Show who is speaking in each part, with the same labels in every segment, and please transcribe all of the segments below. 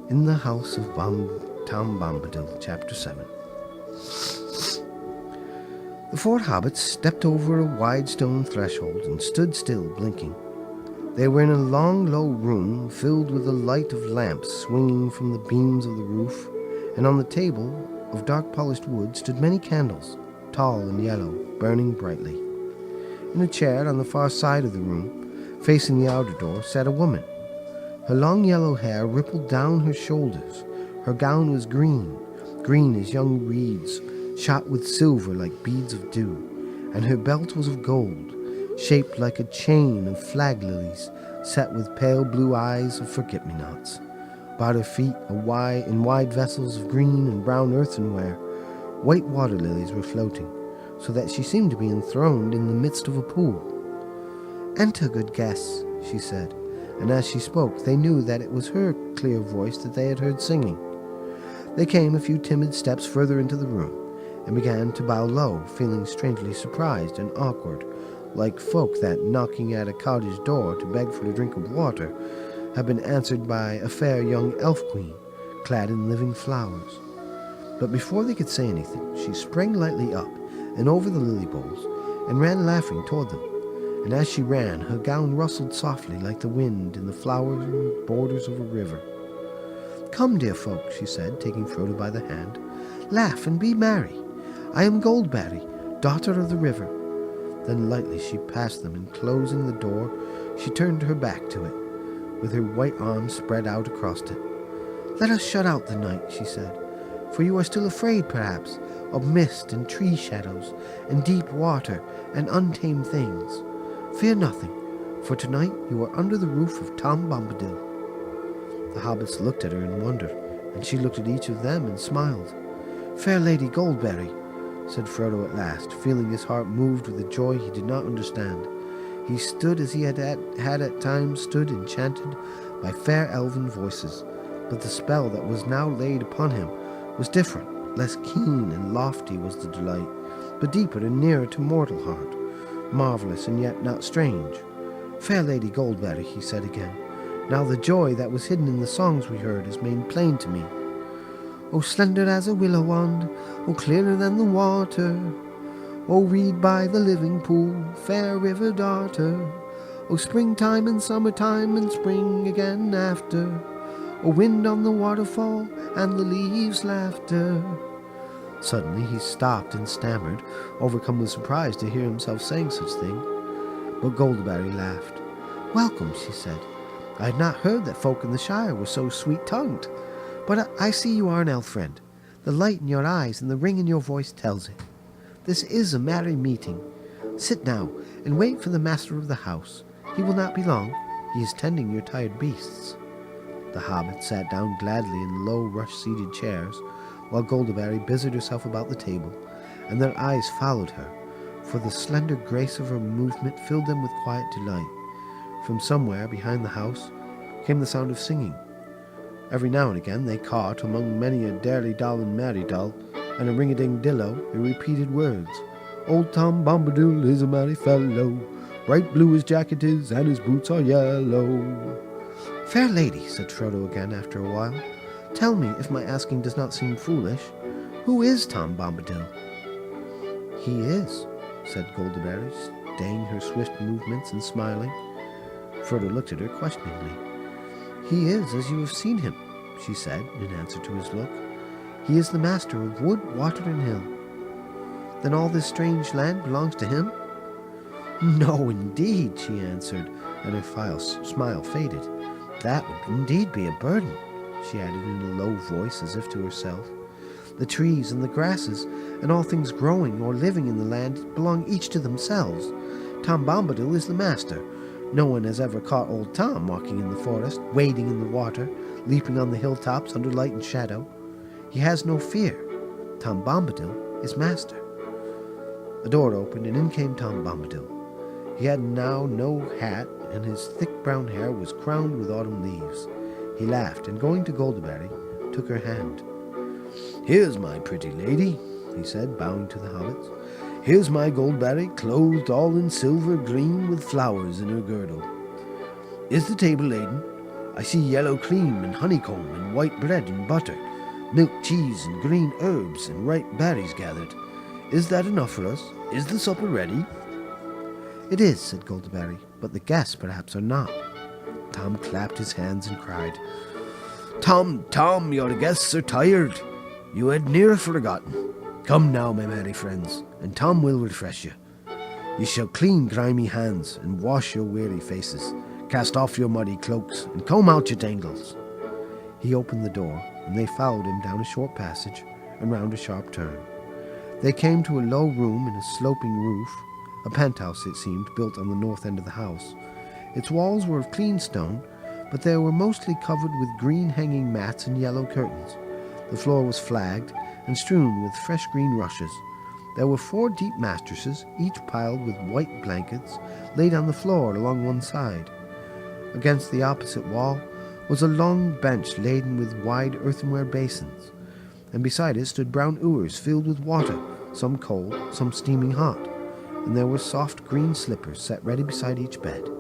Speaker 1: In the House of Tom Bombadil, Chapter 7. The four hobbits stepped over a wide stone threshold and stood still, blinking. They were in a long, low room filled with the light of lamps swinging from the beams of the roof, and on the table of dark polished wood stood many candles, tall and yellow, burning brightly. In a chair on the far side of the room, facing the outer door, sat a woman. Her long yellow hair rippled down her shoulders. Her gown was green as young reeds, shot with silver like beads of dew, and her belt was of gold, shaped like a chain of flag lilies set with pale blue eyes of forget-me-nots. About her feet, in wide vessels of green and brown earthenware, white water lilies were floating, so that she seemed to be enthroned in the midst of a pool. "Enter, good guests," she said, and as she spoke they knew that it was her clear voice that they had heard singing. They came a few timid steps further into the room, and began to bow low, feeling strangely surprised and awkward, like folk that, knocking at a cottage door to beg for a drink of water, have been answered by a fair young elf-queen, clad in living flowers. But before they could say anything, she sprang lightly up and over the lily bowls, and ran laughing toward them. And as she ran, her gown rustled softly like the wind in the flowering borders of a river. "Come, dear folk," she said, taking Frodo by the hand. "Laugh and be merry. I am Goldberry, daughter of the river." Then lightly she passed them, and closing the door, she turned her back to it, with her white arms spread out across it. "Let us shut out the night," she said, "for you are still afraid, perhaps, of mist and tree shadows, and deep water, and untamed things. Fear nothing, for tonight you are under the roof of Tom Bombadil." The hobbits looked at her in wonder, and she looked at each of them and smiled. "Fair Lady Goldberry," said Frodo at last, feeling his heart moved with a joy he did not understand. He stood as he had at times stood, enchanted by fair elven voices, but the spell that was now laid upon him was different. Less keen and lofty was the delight, but deeper and nearer to mortal heart, marvelous and yet not strange. "Fair Lady Goldberry," he said again, "now the joy that was hidden in the songs we heard is made plain to me. O slender as a willow wand, O clearer than the water, O reed by the living pool, fair river daughter, O springtime and summertime and spring again after, O wind on the waterfall and the leaves' laughter." Suddenly he stopped and stammered, overcome with surprise to hear himself saying such thing. But Goldberry laughed. "Welcome," she said. "I had not heard that folk in the Shire were so sweet-tongued. But I see you are an elf friend. The light in your eyes and the ring in your voice tells it. This is a merry meeting. Sit now and wait for the master of the house. He will not be long. He is tending your tired beasts." The hobbits sat down gladly in low, rush-seated chairs, while Goldberry busied herself about the table, and their eyes followed her, for the slender grace of her movement filled them with quiet delight. From somewhere behind the house came the sound of singing. Every now and again they caught, among many a derry-doll and merry-doll, and a ring-a-ding-dillo, the repeated words, "Old Tom Bombadil is a merry fellow, bright blue his jacket is, and his boots are yellow." "Fair lady," said Frodo again after a while, "tell me, if my asking does not seem foolish, who is Tom Bombadil?" "He is," said Goldberry, staying her swift movements and smiling. Frodo looked at her questioningly. "He is as you have seen him," she said, in answer to his look. "He is the master of wood, water, and hill." "Then all this strange land belongs to him?" "No, indeed," she answered, and her smile faded. "That would indeed be a burden," she added in a low voice as if to herself. "The trees and the grasses and all things growing or living in the land belong each to themselves. Tom Bombadil is the master. No one has ever caught old Tom walking in the forest, wading in the water, leaping on the hilltops under light and shadow. He has no fear. Tom Bombadil is master." The door opened, and in came Tom Bombadil. He had now no hat, and his thick brown hair was crowned with autumn leaves. He laughed, and going to Goldberry, took her hand. "Here's my pretty lady," he said, bowing to the hobbits. "Here's my Goldberry, clothed all in silver green with flowers in her girdle. Is the table laden? I see yellow cream and honeycomb and white bread and butter, milk, cheese and green herbs and ripe berries gathered. Is that enough for us? Is the supper ready?" "It is," said Goldaberry, "but the guests perhaps are not." Tom clapped his hands and cried, "Tom, Tom, your guests are tired. You had near forgotten. Come now, my merry friends, and Tom will refresh you. You shall clean grimy hands and wash your weary faces, cast off your muddy cloaks, and comb out your tangles." He opened the door, and they followed him down a short passage and round a sharp turn. They came to a low room in a sloping roof, a penthouse, it seemed, built on the north end of the house. Its walls were of clean stone, but they were mostly covered with green hanging mats and yellow curtains. The floor was flagged and strewn with fresh green rushes. There were 4 deep mattresses, each piled with white blankets, laid on the floor along one side. Against the opposite wall was a long bench laden with wide earthenware basins, and beside it stood brown ewers filled with water, some cold, some steaming hot, and there were soft green slippers set ready beside each bed.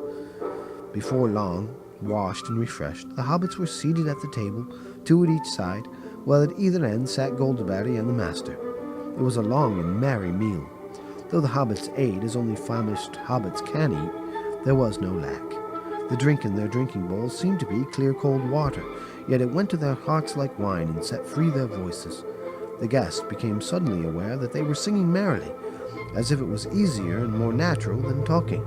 Speaker 1: Before long, washed and refreshed, the hobbits were seated at the table, 2 at each side, while at either end sat Goldaberry and the master. It was a long and merry meal. Though the hobbits ate as only famished hobbits can eat, there was no lack. The drink in their drinking bowls seemed to be clear cold water, yet it went to their hearts like wine and set free their voices. The guests became suddenly aware that they were singing merrily, as if it was easier and more natural than talking.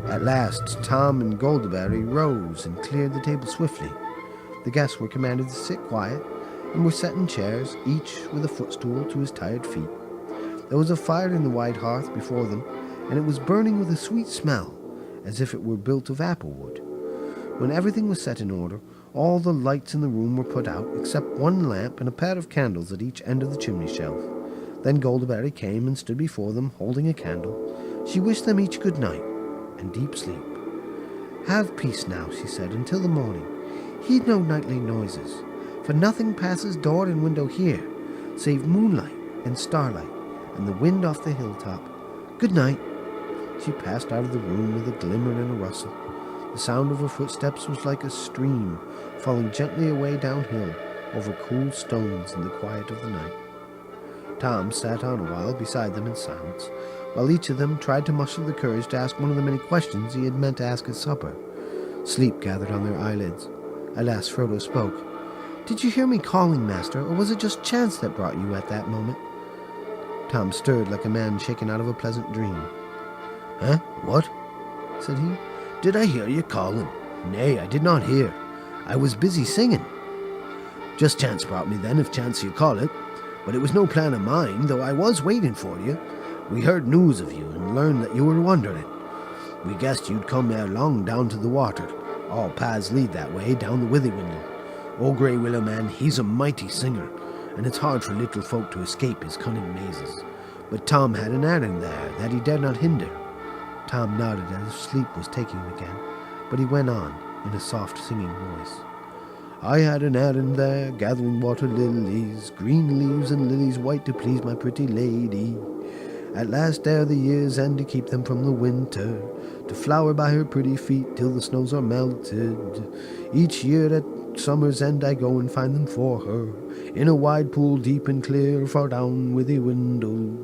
Speaker 1: At last Tom and Goldaberry rose and cleared the table swiftly. The guests were commanded to sit quiet, and were set in chairs, each with a footstool to his tired feet. There was a fire in the wide hearth before them, and it was burning with a sweet smell, as if it were built of apple wood. When everything was set in order, all the lights in the room were put out, except one lamp and a pair of candles at each end of the chimney shelf. Then Goldaberry came and stood before them, holding a candle. She wished them each good night and deep sleep. "Have peace now," she said, "until the morning. Heed no nightly noises, for nothing passes door and window here, save moonlight and starlight, and the wind off the hilltop. Good night." She passed out of the room with a glimmer and a rustle. The sound of her footsteps was like a stream falling gently away downhill over cool stones in the quiet of the night. Tom sat on a while beside them in silence, while each of them tried to muster the courage to ask one of the many questions he had meant to ask at supper. Sleep gathered on their eyelids. At last Frodo spoke. "Did you hear me calling, Master, or was it just chance that brought you at that moment?" Tom stirred like a man shaken out of a pleasant dream. "Huh? What?" said he. "Did I hear you calling? Nay, I did not hear. I was busy singing." "Just chance brought me then, if chance you call it. But it was no plan of mine, though I was waiting for you. We heard news of you and learned that you were wandering. We guessed you'd come ere long down to the water. All paths lead that way, down the Withywindle. Old Grey Willow Man, he's a mighty singer, and it's hard for little folk to escape his cunning mazes. But Tom had an errand there that he dared not hinder." Tom nodded as if sleep was taking him again, but he went on in a soft singing voice. "I had an errand there, gathering water lilies, green leaves and lilies white to please my pretty lady. At last ere the year's end to keep them from the winter, to flower by her pretty feet till the snows are melted. Each year at summer's end I go and find them for her, in a wide pool deep and clear, far down Withywindle.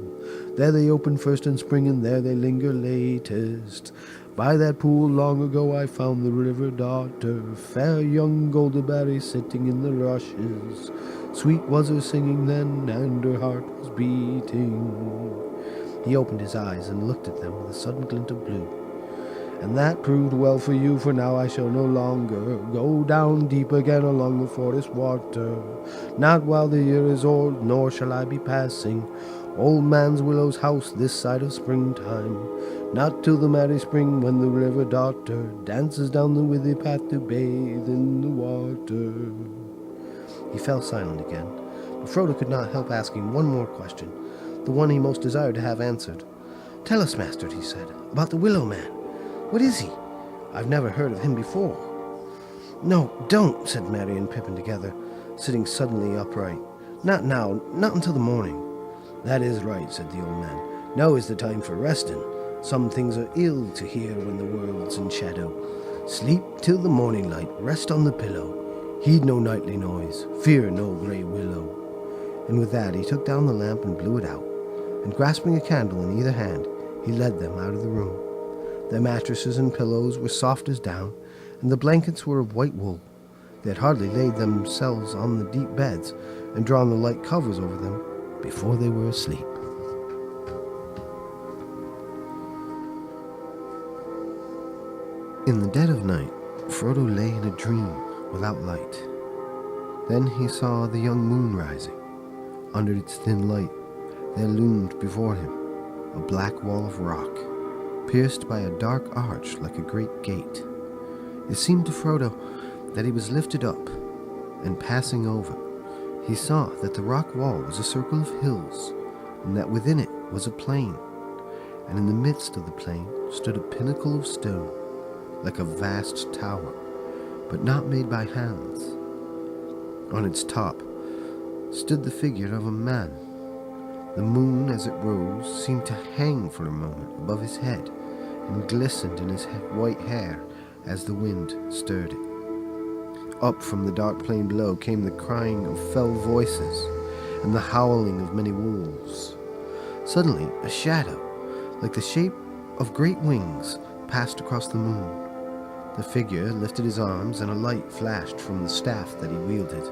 Speaker 1: There they open first in spring, and there they linger latest. By that pool long ago I found the river daughter, fair young Goldaberry sitting in the rushes. Sweet was her singing then, and her heart was beating." He opened his eyes and looked at them with a sudden glint of blue. "And that proved well for you, for now I shall no longer go down deep again along the forest water, not while the year is old, nor shall I be passing Old Man's Willow's house this side of springtime, not till the merry spring when the river daughter dances down the withy path to bathe in the water." He fell silent again, but Frodo could not help asking one more question, the one he most desired to have answered. "Tell us, Master," he said, "about the Willow Man. What is he? I've never heard of him before." "No, don't," said Merry and Pippin together, sitting suddenly upright. "Not now, not until the morning." "That is right," said the old man. "Now is the time for resting. Some things are ill to hear when the world's in shadow. Sleep till the morning light, rest on the pillow. Heed no nightly noise, fear no grey willow. And with that he took down the lamp and blew it out, and grasping a candle in either hand, he led them out of the room. Their mattresses and pillows were soft as down, and the blankets were of white wool. They had hardly laid themselves on the deep beds and drawn the light covers over them before they were asleep. In the dead of night, Frodo lay in a dream without light. Then he saw the young moon rising. Under its thin light, there loomed before him a black wall of rock, pierced by a dark arch like a great gate. It seemed to Frodo that he was lifted up, and passing over, he saw that the rock wall was a circle of hills, and that within it was a plain, and in the midst of the plain stood a pinnacle of stone, like a vast tower, but not made by hands. On its top stood the figure of a man. The moon, as it rose, seemed to hang for a moment above his head, and glistened in his white hair as the wind stirred it. Up from the dark plain below came the crying of fell voices and the howling of many wolves. Suddenly, a shadow, like the shape of great wings, passed across the moon. The figure lifted his arms, and a light flashed from the staff that he wielded.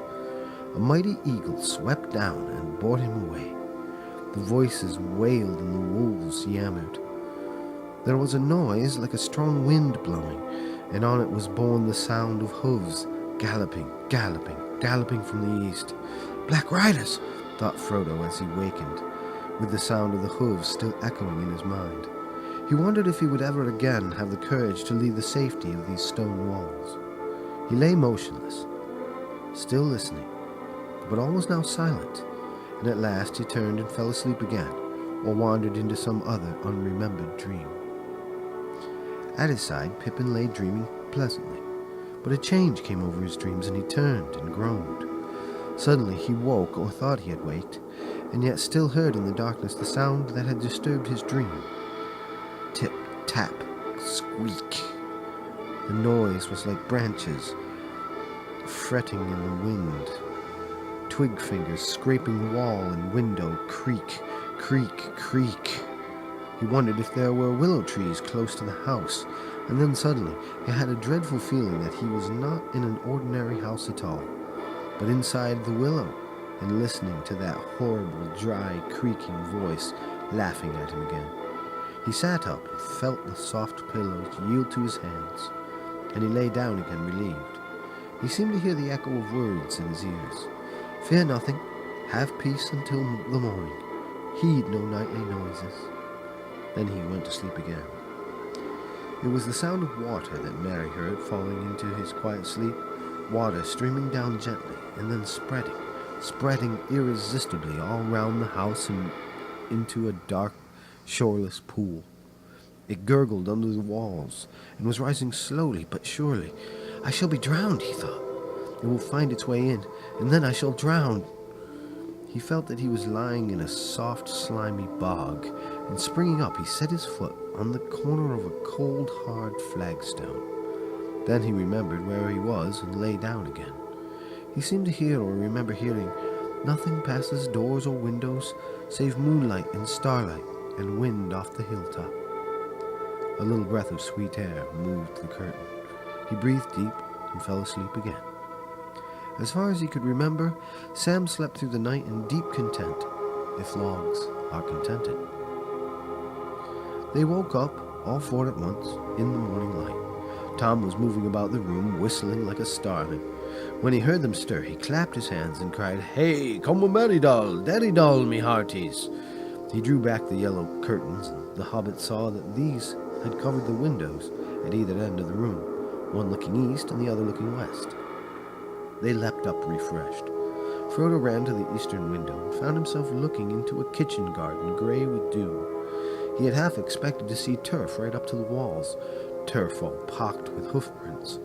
Speaker 1: A mighty eagle swept down and bore him away. The voices wailed and the wolves yammered. There was a noise like a strong wind blowing, and on it was borne the sound of hooves, galloping, galloping, galloping from the east. "Black riders," thought Frodo as he wakened, with the sound of the hooves still echoing in his mind. He wondered if he would ever again have the courage to leave the safety of these stone walls. He lay motionless, still listening, but all was now silent, and at last he turned and fell asleep again, or wandered into some other unremembered dream. At his side, Pippin lay dreaming pleasantly, but a change came over his dreams, and he turned and groaned. Suddenly he woke, or thought he had waked, and yet still heard in the darkness the sound that had disturbed his dream. Tip, tap, squeak. The noise was like branches fretting in the wind, twig fingers scraping wall and window, creak, creak, creak. He wondered if there were willow trees close to the house, and then suddenly he had a dreadful feeling that he was not in an ordinary house at all, but inside the willow, and listening to that horrible, dry, creaking voice laughing at him again. He sat up and felt the soft pillows yield to his hands, and he lay down again relieved. He seemed to hear the echo of words in his ears. "Fear nothing, have peace until the morning, heed no nightly noises." Then he went to sleep again. It was the sound of water that Mary heard falling into his quiet sleep, water streaming down gently and then spreading irresistibly all round the house and into a dark, shoreless pool. It gurgled under the walls and was rising slowly but surely. "I shall be drowned," he thought. "It will find its way in, and then I shall drown." He felt that he was lying in a soft, slimy bog, and springing up, he set his foot on the corner of a cold, hard flagstone. Then he remembered where he was and lay down again. He seemed to hear or remember hearing nothing past his doors or windows save moonlight and starlight and wind off the hilltop. A little breath of sweet air moved the curtain. He breathed deep and fell asleep again. As far as he could remember, Sam slept through the night in deep content, if logs are contented. They woke up, all four at once, in the morning light. Tom was moving about the room, whistling like a starling. When he heard them stir, he clapped his hands and cried, "Hey, come daddy doll, me hearties!" He drew back the yellow curtains, and the hobbit saw that these had covered the windows at either end of the room, one looking east and the other looking west. They leapt up refreshed. Frodo ran to the eastern window and found himself looking into a kitchen garden grey with dew. He had half expected to see turf right up to the walls, turf all pocked with hoof prints.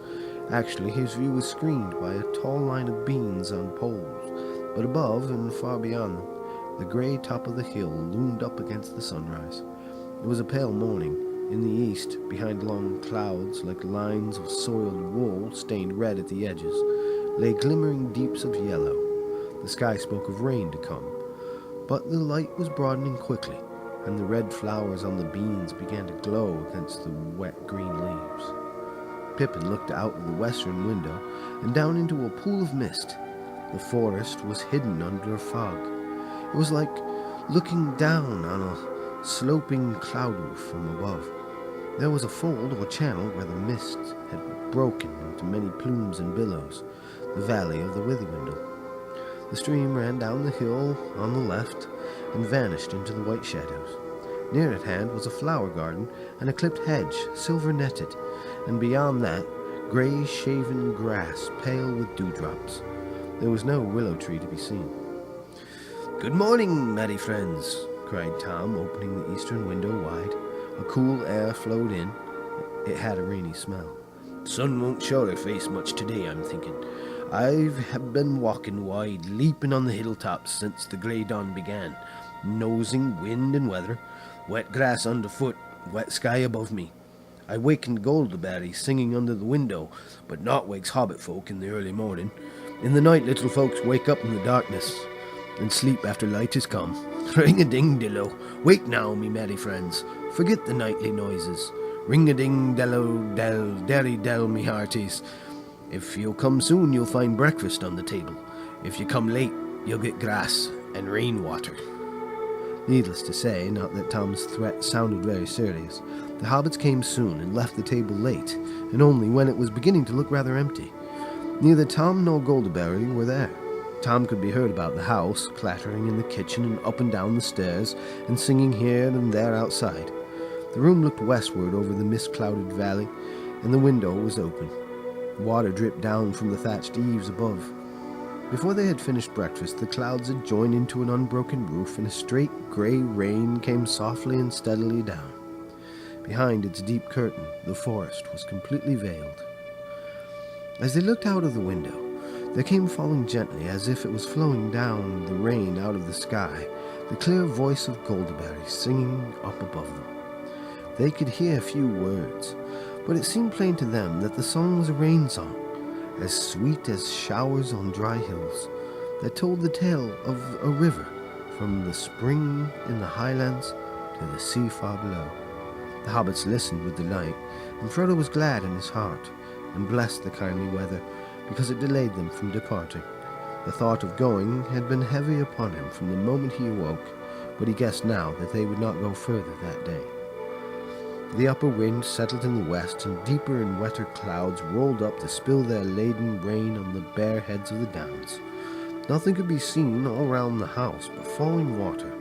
Speaker 1: Actually, his view was screened by a tall line of beans on poles, but above and far beyond them, the grey top of the hill loomed up against the sunrise. It was a pale morning, In the east, behind long clouds like lines of soiled wool stained red at the edges, lay glimmering deeps of yellow. The sky spoke of rain to come, but the light was broadening quickly, and the red flowers on the beans began to glow against the wet green leaves. Pippin looked out of the western window and down into a pool of mist. The forest was hidden under a fog. It was like looking down on a sloping cloud roof from above. There was a fold or channel where the mist had broken into many plumes and billows, the valley of the Withywindle. The stream ran down the hill on the left and vanished into the white shadows. Near at hand was a flower garden and a clipped hedge, silver-netted, and beyond that, grey shaven grass, pale with dewdrops. There was no willow tree to be seen. "Good morning, merry friends," cried Tom, opening the eastern window wide. A cool air flowed in. It had a rainy smell. "Sun won't show her face much today, I'm thinking. I've been walking wide, leaping on the hilltops since the grey dawn began, nosing wind and weather, wet grass underfoot, wet sky above me. I wakened Goldberry singing under the window, but not wakes hobbit folk in the early morning. In the night little folks wake up in the darkness, and sleep after light is come. Ring-a-ding-dillo, wake now, me merry friends, forget the nightly noises. Ring-a-ding-dello-dell, derry-dell, me hearties. If you'll come soon, you'll find breakfast on the table. If you come late, you'll get grass and rainwater." Needless to say, not that Tom's threat sounded very serious, the hobbits came soon and left the table late, and only when it was beginning to look rather empty. Neither Tom nor Goldberry were there. Tom could be heard about the house, clattering in the kitchen and up and down the stairs, and singing here and there outside. The room looked westward over the mist-clouded valley, and the window was open. Water dripped down from the thatched eaves above. Before they had finished breakfast, the clouds had joined into an unbroken roof, and a straight grey rain came softly and steadily down. Behind its deep curtain, the forest was completely veiled. As they looked out of the window, there came falling gently, as if it was flowing down the rain out of the sky, the clear voice of Goldberry singing up above them. They could hear few words, but it seemed plain to them that the song was a rain song, as sweet as showers on dry hills, that told the tale of a river from the spring in the highlands to the sea far below. The hobbits listened with delight, and Frodo was glad in his heart, and blessed the kindly weather, because it delayed them from departing. The thought of going had been heavy upon him from the moment he awoke, but he guessed now that they would not go further that day. The upper wind settled in the west, and deeper and wetter clouds rolled up to spill their laden rain on the bare heads of the downs. Nothing could be seen all round the house but falling water.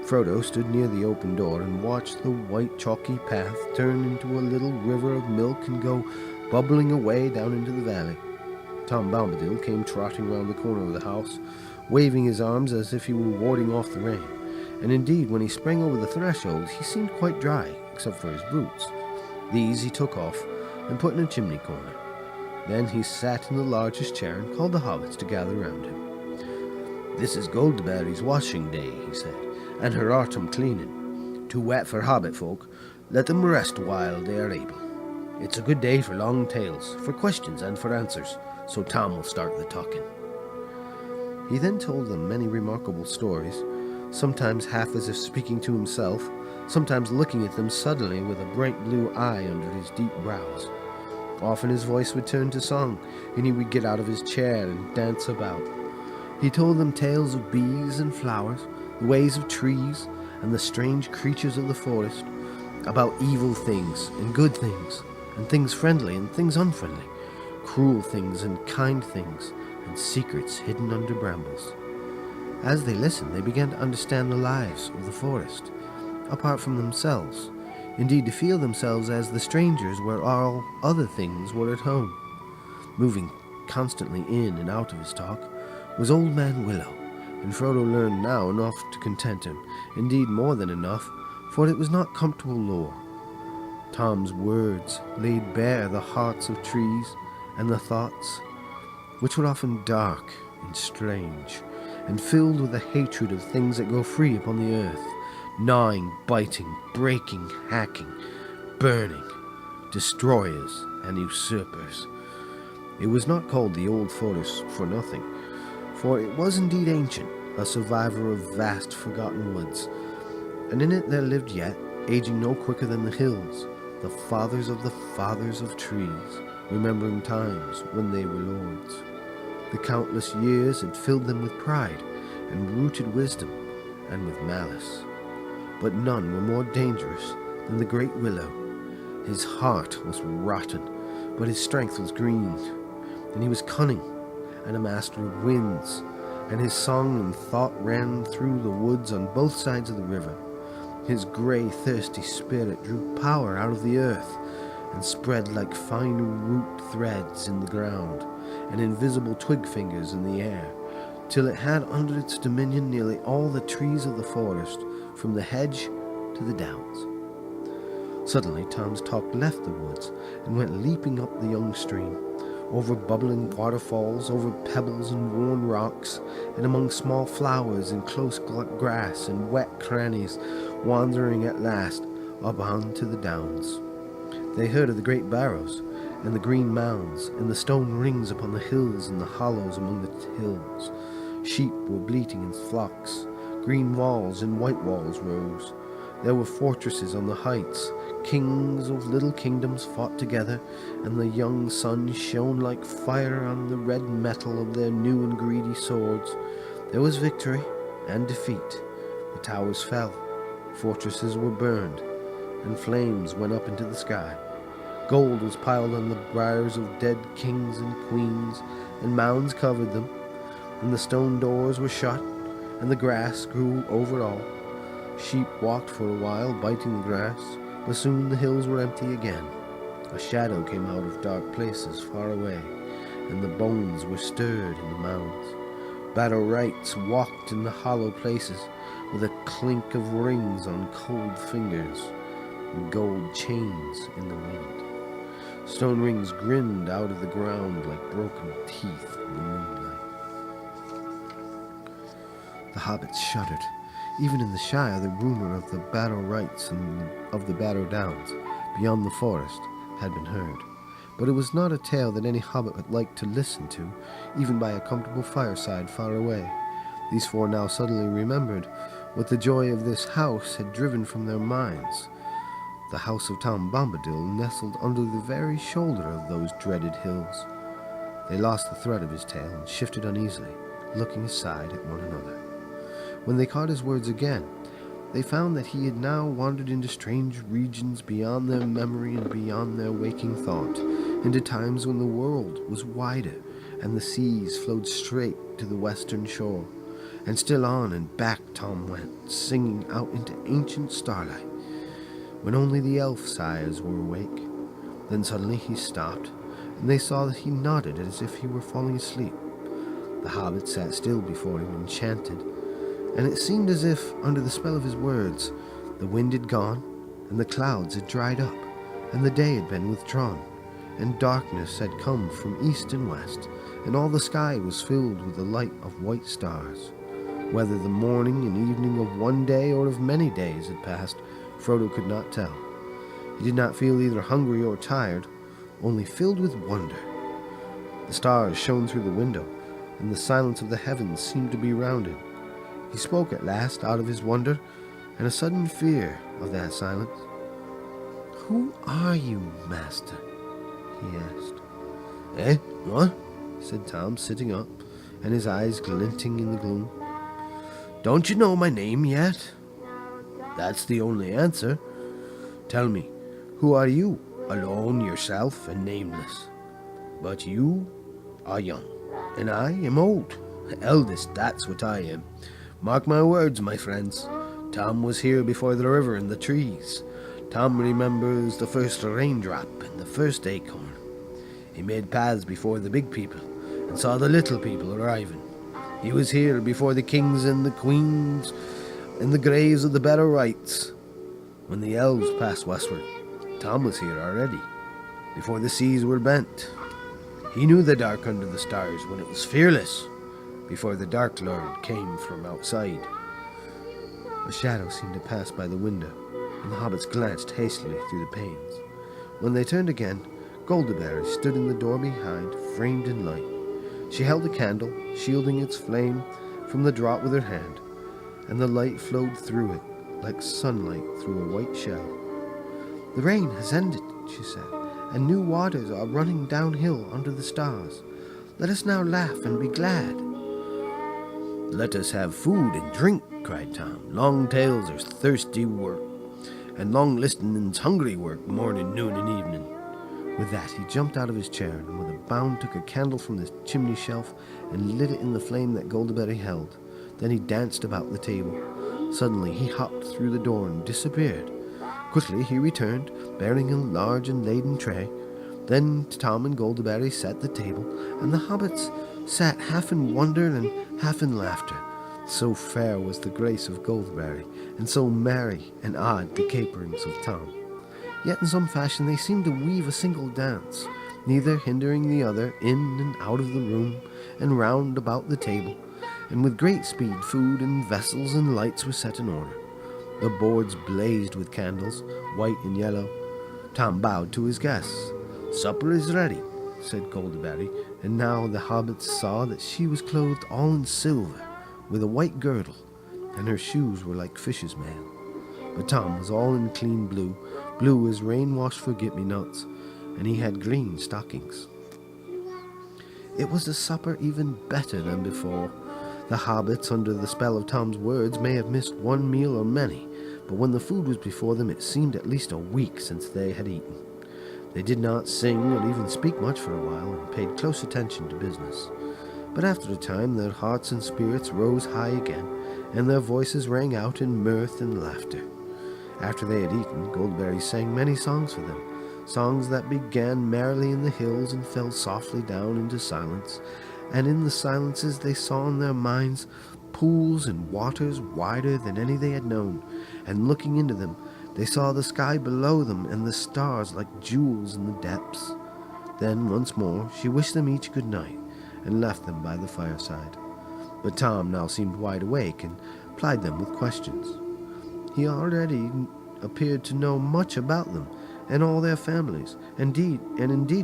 Speaker 1: Frodo stood near the open door and watched the white chalky path turn into a little river of milk and go bubbling away down into the valley. Tom Bombadil came trotting round the corner of the house, waving his arms as if he were warding off the rain, and indeed when he sprang over the threshold he seemed quite dry, except for his boots. These he took off and put in a chimney corner. Then he sat in the largest chair and called the hobbits to gather round him. "This is Goldberry's washing day," he said, "and her autumn cleaning. Too wet for hobbit folk. Let them rest while they are able. It's a good day for long tales, for questions and for answers, so Tom will start the talking." He then told them many remarkable stories, sometimes half as if speaking to himself, sometimes looking at them suddenly with a bright blue eye under his deep brows. Often his voice would turn to song, and he would get out of his chair and dance about. He told them tales of bees and flowers, the ways of trees, and the strange creatures of the forest, about evil things and good things, and things friendly and things unfriendly, cruel things and kind things, and secrets hidden under brambles. As they listened, they began to understand the lives of the forest, apart from themselves, indeed to feel themselves as the strangers where all other things were at home. Moving constantly in and out of his talk was Old Man Willow, and Frodo learned now enough to content him, indeed more than enough, for it was not comfortable lore. Tom's words laid bare the hearts of trees and the thoughts, which were often dark and strange, and filled with the hatred of things that go free upon the earth, gnawing, biting, breaking, hacking, burning, destroyers and usurpers. It was not called the Old Forest for nothing, for it was indeed ancient, a survivor of vast forgotten woods, and in it there lived yet, aging no quicker than the hills, the fathers of trees, remembering times when they were lords. The countless years had filled them with pride and rooted wisdom, and with malice. But none were more dangerous than the great willow. His heart was rotten, but his strength was green, and he was cunning and a master of winds, and his song and thought ran through the woods on both sides of the river. His grey, thirsty spirit drew power out of the earth and spread like fine root threads in the ground and invisible twig fingers in the air, till it had under its dominion nearly all the trees of the forest, from the hedge to the downs. Suddenly Tom's talk left the woods and went leaping up the young stream, over bubbling waterfalls, over pebbles and worn rocks, and among small flowers and close grass and wet crannies, wandering at last up onto the downs. They heard of the great barrows, and the green mounds, and the stone rings upon the hills and the hollows among the hills. Sheep were bleating in flocks, green walls and white walls rose. There were fortresses on the heights, kings of little kingdoms fought together, and the young sun shone like fire on the red metal of their new and greedy swords. There was victory and defeat. The towers fell, fortresses were burned, and flames went up into the sky. Gold was piled on the briars of dead kings and queens, and mounds covered them, and the stone doors were shut, and the grass grew over all. Sheep walked for a while, biting the grass, but soon the hills were empty again. A shadow came out of dark places far away, and the bones were stirred in the mounds. Battle-rights walked in the hollow places, with a clink of rings on cold fingers, and gold chains in the wind. Stone rings grinned out of the ground like broken teeth in the moonlight. The hobbits shuddered. Even in the Shire, the rumor of the Barrow-rights and of the Barrow Downs, beyond the forest, had been heard. But it was not a tale that any hobbit would like to listen to, even by a comfortable fireside far away. These four now suddenly remembered what the joy of this house had driven from their minds. The house of Tom Bombadil nestled under the very shoulder of those dreaded hills. They lost the thread of his tale and shifted uneasily, looking aside at one another. When they caught his words again, they found that he had now wandered into strange regions beyond their memory and beyond their waking thought, into times when the world was wider and the seas flowed straight to the western shore. And still on and back Tom went, singing out into ancient starlight, when only the elf sires were awake. Then suddenly he stopped, and they saw that he nodded as if he were falling asleep. The hobbit sat still before him, enchanted, and it seemed as if, under the spell of his words, the wind had gone, and the clouds had dried up, and the day had been withdrawn, and darkness had come from east and west, and all the sky was filled with the light of white stars. Whether the morning and evening of one day or of many days had passed, Frodo could not tell. He did not feel either hungry or tired, only filled with wonder. The stars shone through the window, and the silence of the heavens seemed to be round him. He spoke at last out of his wonder and a sudden fear of that silence. "Who are you, master?" he asked. "Eh? What?" said Tom, sitting up, and his eyes glinting in the gloom. "Don't you know my name yet? That's the only answer. Tell me, who are you, alone yourself and nameless? But you are young, and I am old. Eldest, that's what I am. Mark my words, my friends. Tom was here before the river and the trees. Tom remembers the first raindrop and the first acorn. He made paths before the big people and saw the little people arriving. He was here before the kings and the queens and the graves of the Barrow-rights. When the elves passed westward, Tom was here already, before the seas were bent. He knew the dark under the stars when it was fearless, before the Dark Lord came from outside." A shadow seemed to pass by the window, and the hobbits glanced hastily through the panes. When they turned again, Goldaberry stood in the door behind, framed in light. She held a candle, shielding its flame from the draught with her hand, and the light flowed through it like sunlight through a white shell. "The rain has ended," she said, "and new waters are running downhill under the stars. Let us now laugh and be glad." "Let us have food and drink," cried Tom. "Long tales are thirsty work, and long listening's hungry work, morning, noon, and evening." With that, he jumped out of his chair and with a bound took a candle from the chimney shelf and lit it in the flame that Goldaberry held. Then he danced about the table. Suddenly he hopped through the door and disappeared. Quickly he returned, bearing a large and laden tray. Then Tom and Goldaberry set the table, and the hobbits sat half in wonder and half in laughter. So fair was the grace of Goldaberry, and so merry and odd the caperings of Tom. Yet in some fashion they seemed to weave a single dance, neither hindering the other, in and out of the room, and round about the table. And with great speed food and vessels and lights were set in order. The boards blazed with candles, white and yellow. Tom bowed to his guests. "Supper is ready," said Goldaberry, and now the hobbits saw that she was clothed all in silver, with a white girdle, and her shoes were like fish's mail. But Tom was all in clean blue, blue as rain-washed forget-me-nots, and he had green stockings. It was a supper even better than before. The hobbits, under the spell of Tom's words, may have missed one meal or many, but when the food was before them it seemed at least a week since they had eaten. They did not sing or even speak much for a while, and paid close attention to business. But after a time their hearts and spirits rose high again, and their voices rang out in mirth and laughter. After they had eaten, Goldaberry sang many songs for them, songs that began merrily in the hills and fell softly down into silence, and in the silences they saw in their minds pools and waters wider than any they had known, and looking into them they saw the sky below them and the stars like jewels in the depths. Then once more she wished them each good night, and left them by the fireside. But Tom now seemed wide awake, and plied them with questions. He already appeared to know much about them, and all their families, indeed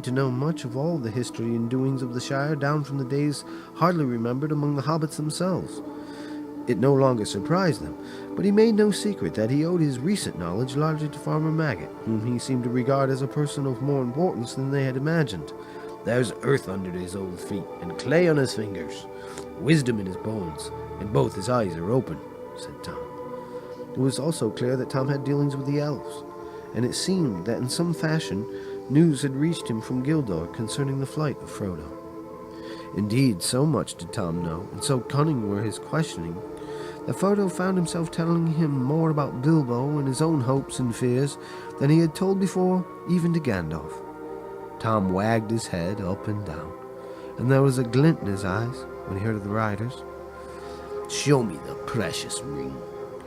Speaker 1: to know much of all the history and doings of the Shire, down from the days hardly remembered among the hobbits themselves. It no longer surprised them, but he made no secret that he owed his recent knowledge largely to Farmer Maggot, whom he seemed to regard as a person of more importance than they had imagined. "There's earth under his old feet, and clay on his fingers, wisdom in his bones, and both his eyes are open," said Tom. It was also clear that Tom had dealings with the elves, and it seemed that in some fashion news had reached him from Gildor concerning the flight of Frodo. Indeed, so much did Tom know, and so cunning were his questioning, that Frodo found himself telling him more about Bilbo and his own hopes and fears than he had told before, even to Gandalf. Tom wagged his head up and down, and there was a glint in his eyes when he heard of the riders. "Show me the precious ring,"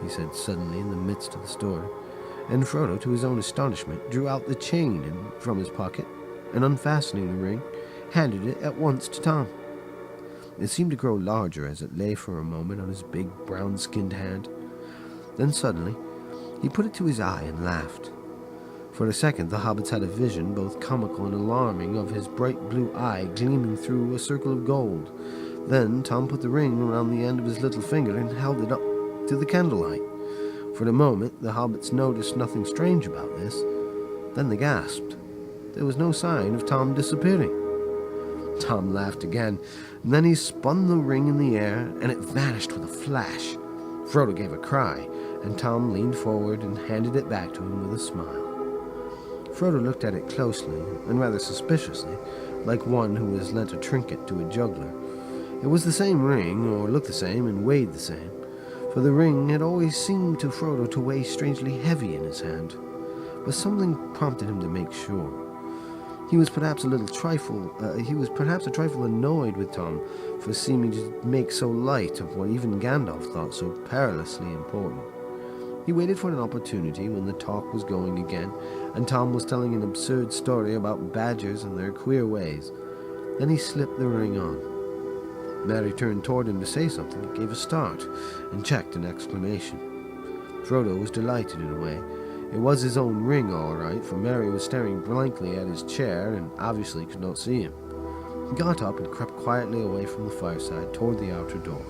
Speaker 1: he said suddenly in the midst of the story, and Frodo, to his own astonishment, drew out the chain from his pocket, and unfastening the ring, handed it at once to Tom. It seemed to grow larger as it lay for a moment on his big brown-skinned hand. Then suddenly he put it to his eye and laughed. For a second the hobbits had a vision, both comical and alarming, of his bright blue eye gleaming through a circle of gold. Then Tom put the ring around the end of his little finger and held it up to the candlelight. For a moment the hobbits noticed nothing strange about this. Then they gasped. There was no sign of Tom disappearing. Tom laughed again, and then he spun the ring in the air, and it vanished with a flash. Frodo gave a cry, and Tom leaned forward and handed it back to him with a smile. Frodo looked at it closely, and rather suspiciously, like one who has lent a trinket to a juggler. It was the same ring, or looked the same, and weighed the same, for the ring had always seemed to Frodo to weigh strangely heavy in his hand. But something prompted him to make sure. He was perhaps a trifle annoyed with Tom for seeming to make so light of what even Gandalf thought so perilously important. He waited for an opportunity when the talk was going again, and Tom was telling an absurd story about badgers and their queer ways. Then he slipped the ring on. Merry turned toward him to say something, gave a start, and checked an exclamation. Frodo was delighted in a way. It was his own ring, all right, for Mary was staring blankly at his chair and obviously could not see him. He got up and crept quietly away from the fireside toward the outer door.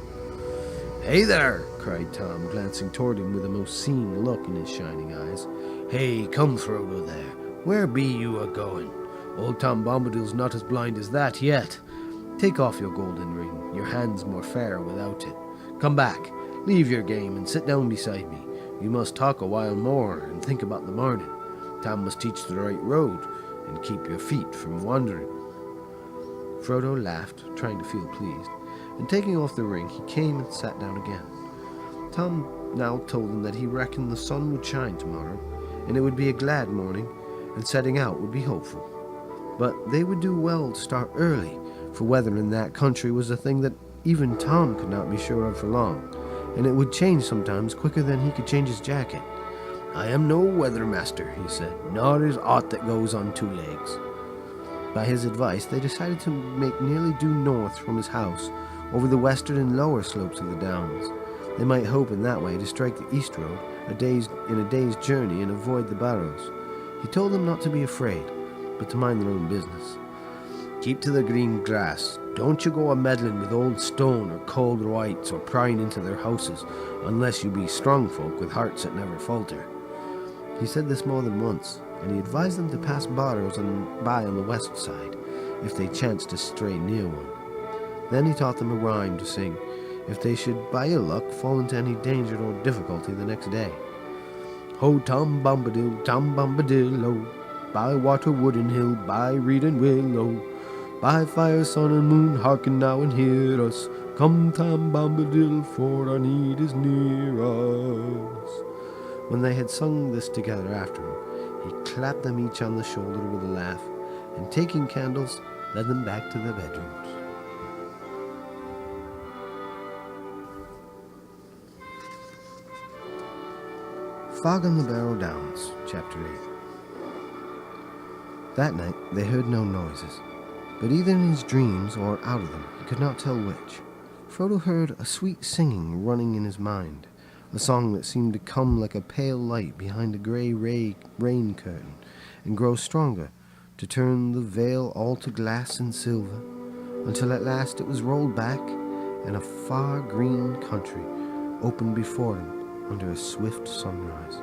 Speaker 1: "Hey there!" cried Tom, glancing toward him with a most seeing look in his shining eyes. "Hey, come, Frodo there. Where be you a-going? Old Tom Bombadil's not as blind as that yet. Take off your golden ring. Your hand's more fair without it. Come back. Leave your game and sit down beside me. You must talk a while more and think about the morning. Tom must teach the right road and keep your feet from wandering." Frodo laughed, trying to feel pleased, and taking off the ring, he came and sat down again. Tom now told him that he reckoned the sun would shine tomorrow, and it would be a glad morning, and setting out would be hopeful. But they would do well to start early, for weather in that country was a thing that even Tom could not be sure of for long, and it would change sometimes quicker than he could change his jacket. "I am no weather master," he said, "nor is aught that goes on two legs." By his advice, they decided to make nearly due north from his house, over the western and lower slopes of the downs. They might hope in that way to strike the east road in a day's journey and avoid the Barrows. He told them not to be afraid, but to mind their own business. "Keep to the green grass. Don't you go a-meddling with old stone or cold wights or prying into their houses, unless you be strong folk with hearts that never falter." He said this more than once, and he advised them to pass Barrows by on the west side, if they chanced to stray near one. Then he taught them a rhyme to sing, if they should by ill luck fall into any danger or difficulty the next day. "Ho, Tom Bombadil, oh, by water, wood, and hill, by reed and willow, by fire, sun, and moon, hearken now and hear us. Come, Tom Bombadil, for our need is near us." When they had sung this together after him, he clapped them each on the shoulder with a laugh, and taking candles, led them back to their bedrooms. Fog on the Barrow Downs, Chapter 8. That night they heard no noises, but either in his dreams or out of them, he could not tell which. Frodo heard a sweet singing running in his mind, a song that seemed to come like a pale light behind a grey rain curtain, and grow stronger, to turn the veil all to glass and silver, until at last it was rolled back, and a far green country opened before him under a swift sunrise.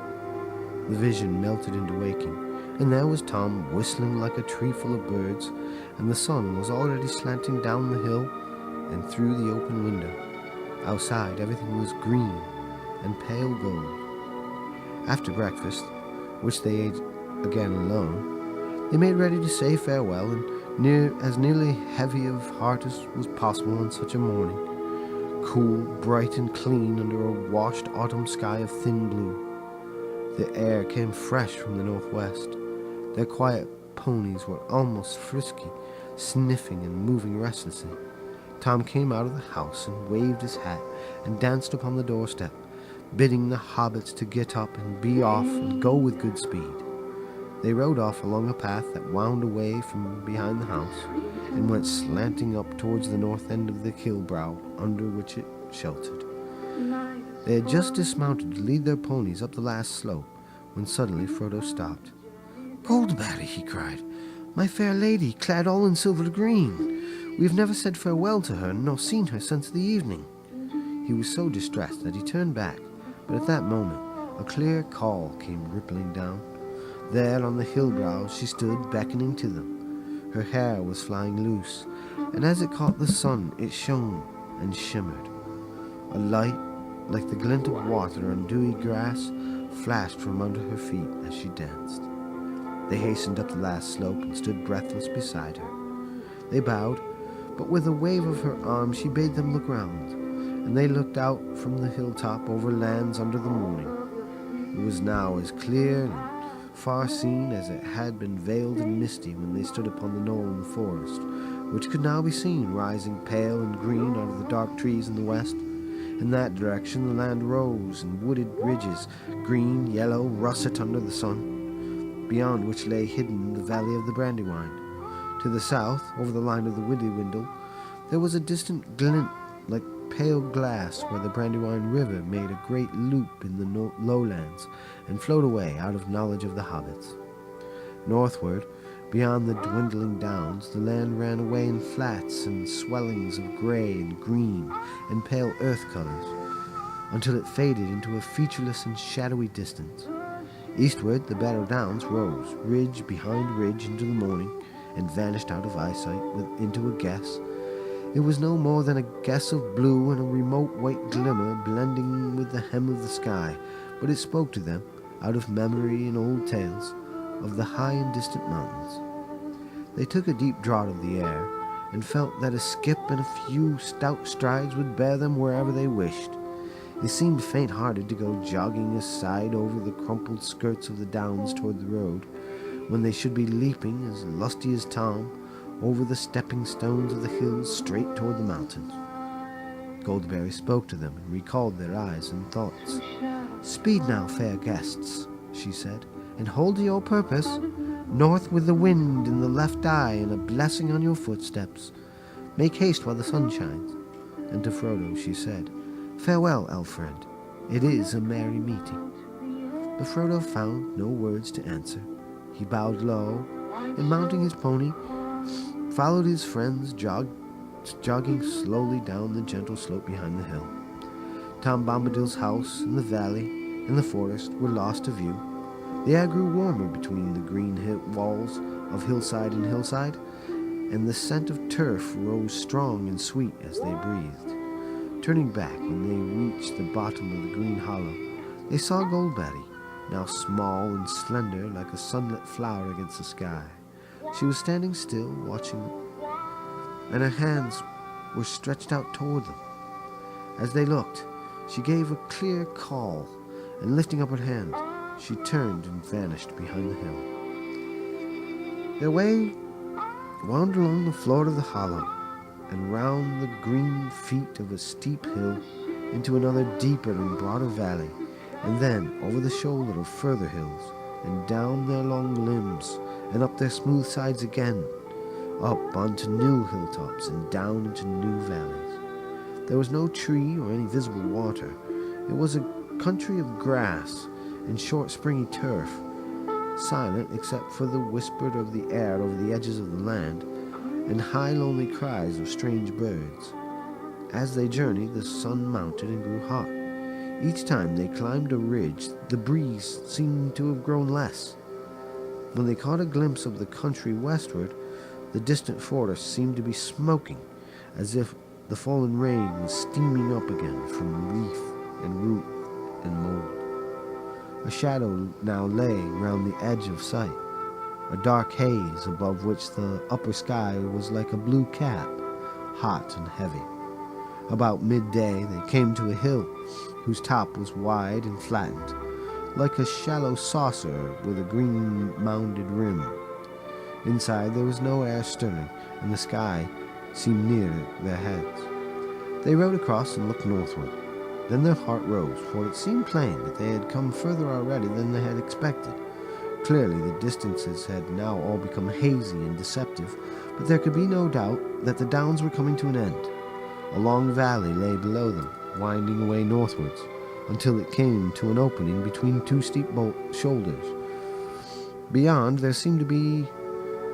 Speaker 1: The vision melted into waking, and there was Tom whistling like a tree full of birds, and the sun was already slanting down the hill and through the open window. Outside everything was green and pale gold. After breakfast, which they ate again alone, they made ready to say farewell, and as nearly heavy of heart as was possible on such a morning, cool, bright, and clean under a washed autumn sky of thin blue. The air came fresh from the northwest. Their quiet ponies were almost frisky, sniffing and moving restlessly. Tom came out of the house and waved his hat and danced upon the doorstep, bidding the hobbits to get up and be off and go with good speed. They rode off along a path that wound away from behind the house and went slanting up towards the north end of the hill-brow under which it sheltered. They had just dismounted to lead their ponies up the last slope when suddenly Frodo stopped. "Goldberry," he cried, "my fair lady, clad all in silver green. We have never said farewell to her, nor seen her since the evening." He was so distressed that he turned back, but at that moment a clear call came rippling down. There on the hill-brow she stood, beckoning to them. Her hair was flying loose, and as it caught the sun it shone and shimmered. A light, like the glint of water on dewy grass, flashed from under her feet as she danced. They hastened up the last slope and stood breathless beside her. They bowed, but with a wave of her arm she bade them look round, and they looked out from the hilltop over lands under the morning. It was now as clear and far seen as it had been veiled and misty when they stood upon the knoll in the forest, which could now be seen rising pale and green out of the dark trees in the west. In that direction the land rose in wooded ridges, green, yellow, russet under the sun, beyond which lay hidden the valley of the Brandywine. To the south, over the line of the Windywindle, there was a distant glint like pale glass where the Brandywine River made a great loop in the lowlands and flowed away out of knowledge of the hobbits. Northward, beyond the dwindling downs, the land ran away in flats and swellings of gray and green and pale earth colors, until it faded into a featureless and shadowy distance. Eastward, the Barrow Downs rose, ridge behind ridge, into the morning, and vanished out of eyesight into a guess. It was no more than a guess of blue and a remote white glimmer blending with the hem of the sky, but it spoke to them, out of memory and old tales, of the high and distant mountains. They took a deep draught of the air, and felt that a skip and a few stout strides would bear them wherever they wished. They seemed faint-hearted to go jogging aside over the crumpled skirts of the downs toward the road, when they should be leaping, as lusty as Tom, over the stepping stones of the hills straight toward the mountains. Goldberry spoke to them and recalled their eyes and thoughts. "Speed now, fair guests," she said, "and hold to your purpose. North with the wind in the left eye and a blessing on your footsteps. Make haste while the sun shines." And to Frodo she said, "Farewell, elf friend. It is a merry meeting." But Frodo found no words to answer. He bowed low, and mounting his pony, followed his friends, jogging slowly down the gentle slope behind the hill. Tom Bombadil's house and the valley and the forest were lost to view. The air grew warmer between the green walls of hillside and hillside, and the scent of turf rose strong and sweet as they breathed. Turning back when they reached the bottom of the green hollow, they saw Goldberry, now small and slender like a sunlit flower against the sky. She was standing still, watching them, and her hands were stretched out toward them. As they looked, she gave a clear call, and lifting up her hand, she turned and vanished behind the hill. Their way wound along the floor of the hollow, and round the green feet of a steep hill into another deeper and broader valley, and then over the shoulder of further hills, and down their long limbs, and up their smooth sides again, up onto new hilltops and down into new valleys. There was no tree or any visible water. It was a country of grass and short springy turf, silent except for the whisper of the air over the edges of the land, and high lonely cries of strange birds. As they journeyed, the sun mounted and grew hot. Each time they climbed a ridge, the breeze seemed to have grown less. When they caught a glimpse of the country westward, the distant forest seemed to be smoking, as if the fallen rain was steaming up again from leaf and root and mold. A shadow now lay round the edge of sight, a dark haze above which the upper sky was like a blue cap, hot and heavy. About midday they came to a hill whose top was wide and flattened, like a shallow saucer with a green mounded rim. Inside there was no air stirring, and the sky seemed near their heads. They rode across and looked northward. Then their heart rose, for it seemed plain that they had come further already than they had expected. Clearly the distances had now all become hazy and deceptive, but there could be no doubt that the downs were coming to an end. A long valley lay below them, winding away northwards, until it came to an opening between two steep shoulders. Beyond there seemed to be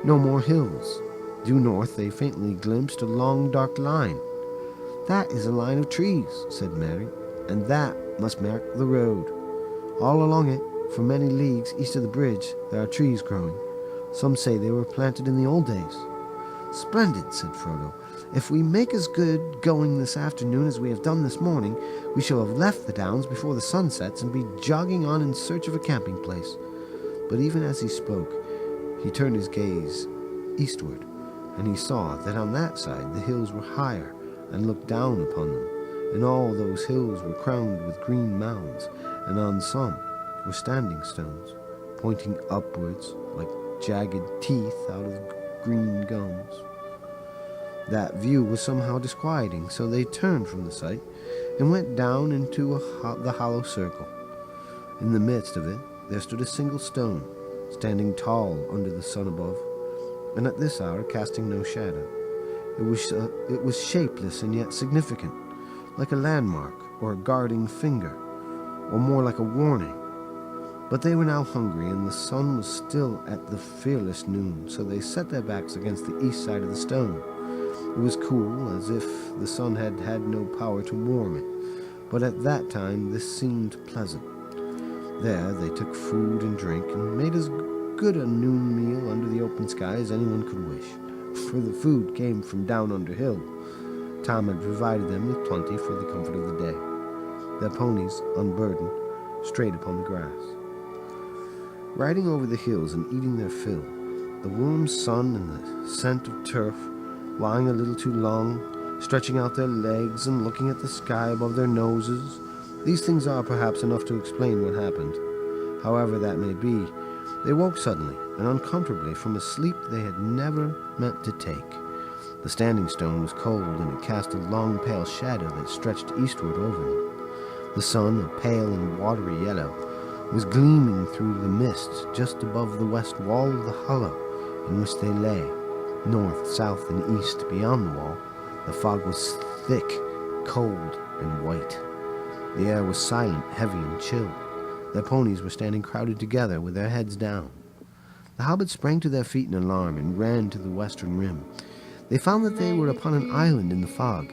Speaker 1: no more hills. Due north they faintly glimpsed a long dark line. "That is a line of trees," said Mary, "and that must mark the road. All along it, for many leagues east of the bridge, there are trees growing. Some say they were planted in the old days." "Splendid," said Frodo. "If we make as good going this afternoon as we have done this morning, we shall have left the downs before the sun sets and be jogging on in search of a camping place." But even as he spoke, he turned his gaze eastward, and he saw that on that side the hills were higher and looked down upon them, and all those hills were crowned with green mounds, and on some were standing stones, pointing upwards like jagged teeth out of green gums. That view was somehow disquieting, so they turned from the sight and went down into the hollow circle. In the midst of it there stood a single stone, standing tall under the sun above, and at this hour casting no shadow. It was shapeless and yet significant. like a landmark or a guarding finger, or more like a warning. But they were now hungry, and the sun was still at the fearless noon, so they set their backs against the east side of the stone. It was cool, as if the sun had had no power to warm it, but at that time this seemed pleasant. There they took food and drink, and made as good a noon meal under the open sky as anyone could wish, for the food came from down under hill. Tom had provided them with plenty for the comfort of the day. Their ponies, unburdened, strayed upon the grass. Riding over the hills and eating their fill, the warm sun and the scent of turf, lying a little too long, stretching out their legs and looking at the sky above their noses, these things are perhaps enough to explain what happened. However that may be, they woke suddenly and uncomfortably from a sleep they had never meant to take. The standing stone was cold, and it cast a long pale shadow that stretched eastward over them. The sun, a pale and watery yellow, was gleaming through the mist just above the west wall of the hollow in which they lay. North, south, and east beyond the wall, the fog was thick, cold, and white. The air was silent, heavy, and chill. Their ponies were standing crowded together with their heads down. The hobbits sprang to their feet in alarm and ran to the western rim. They found that they were upon an island in the fog.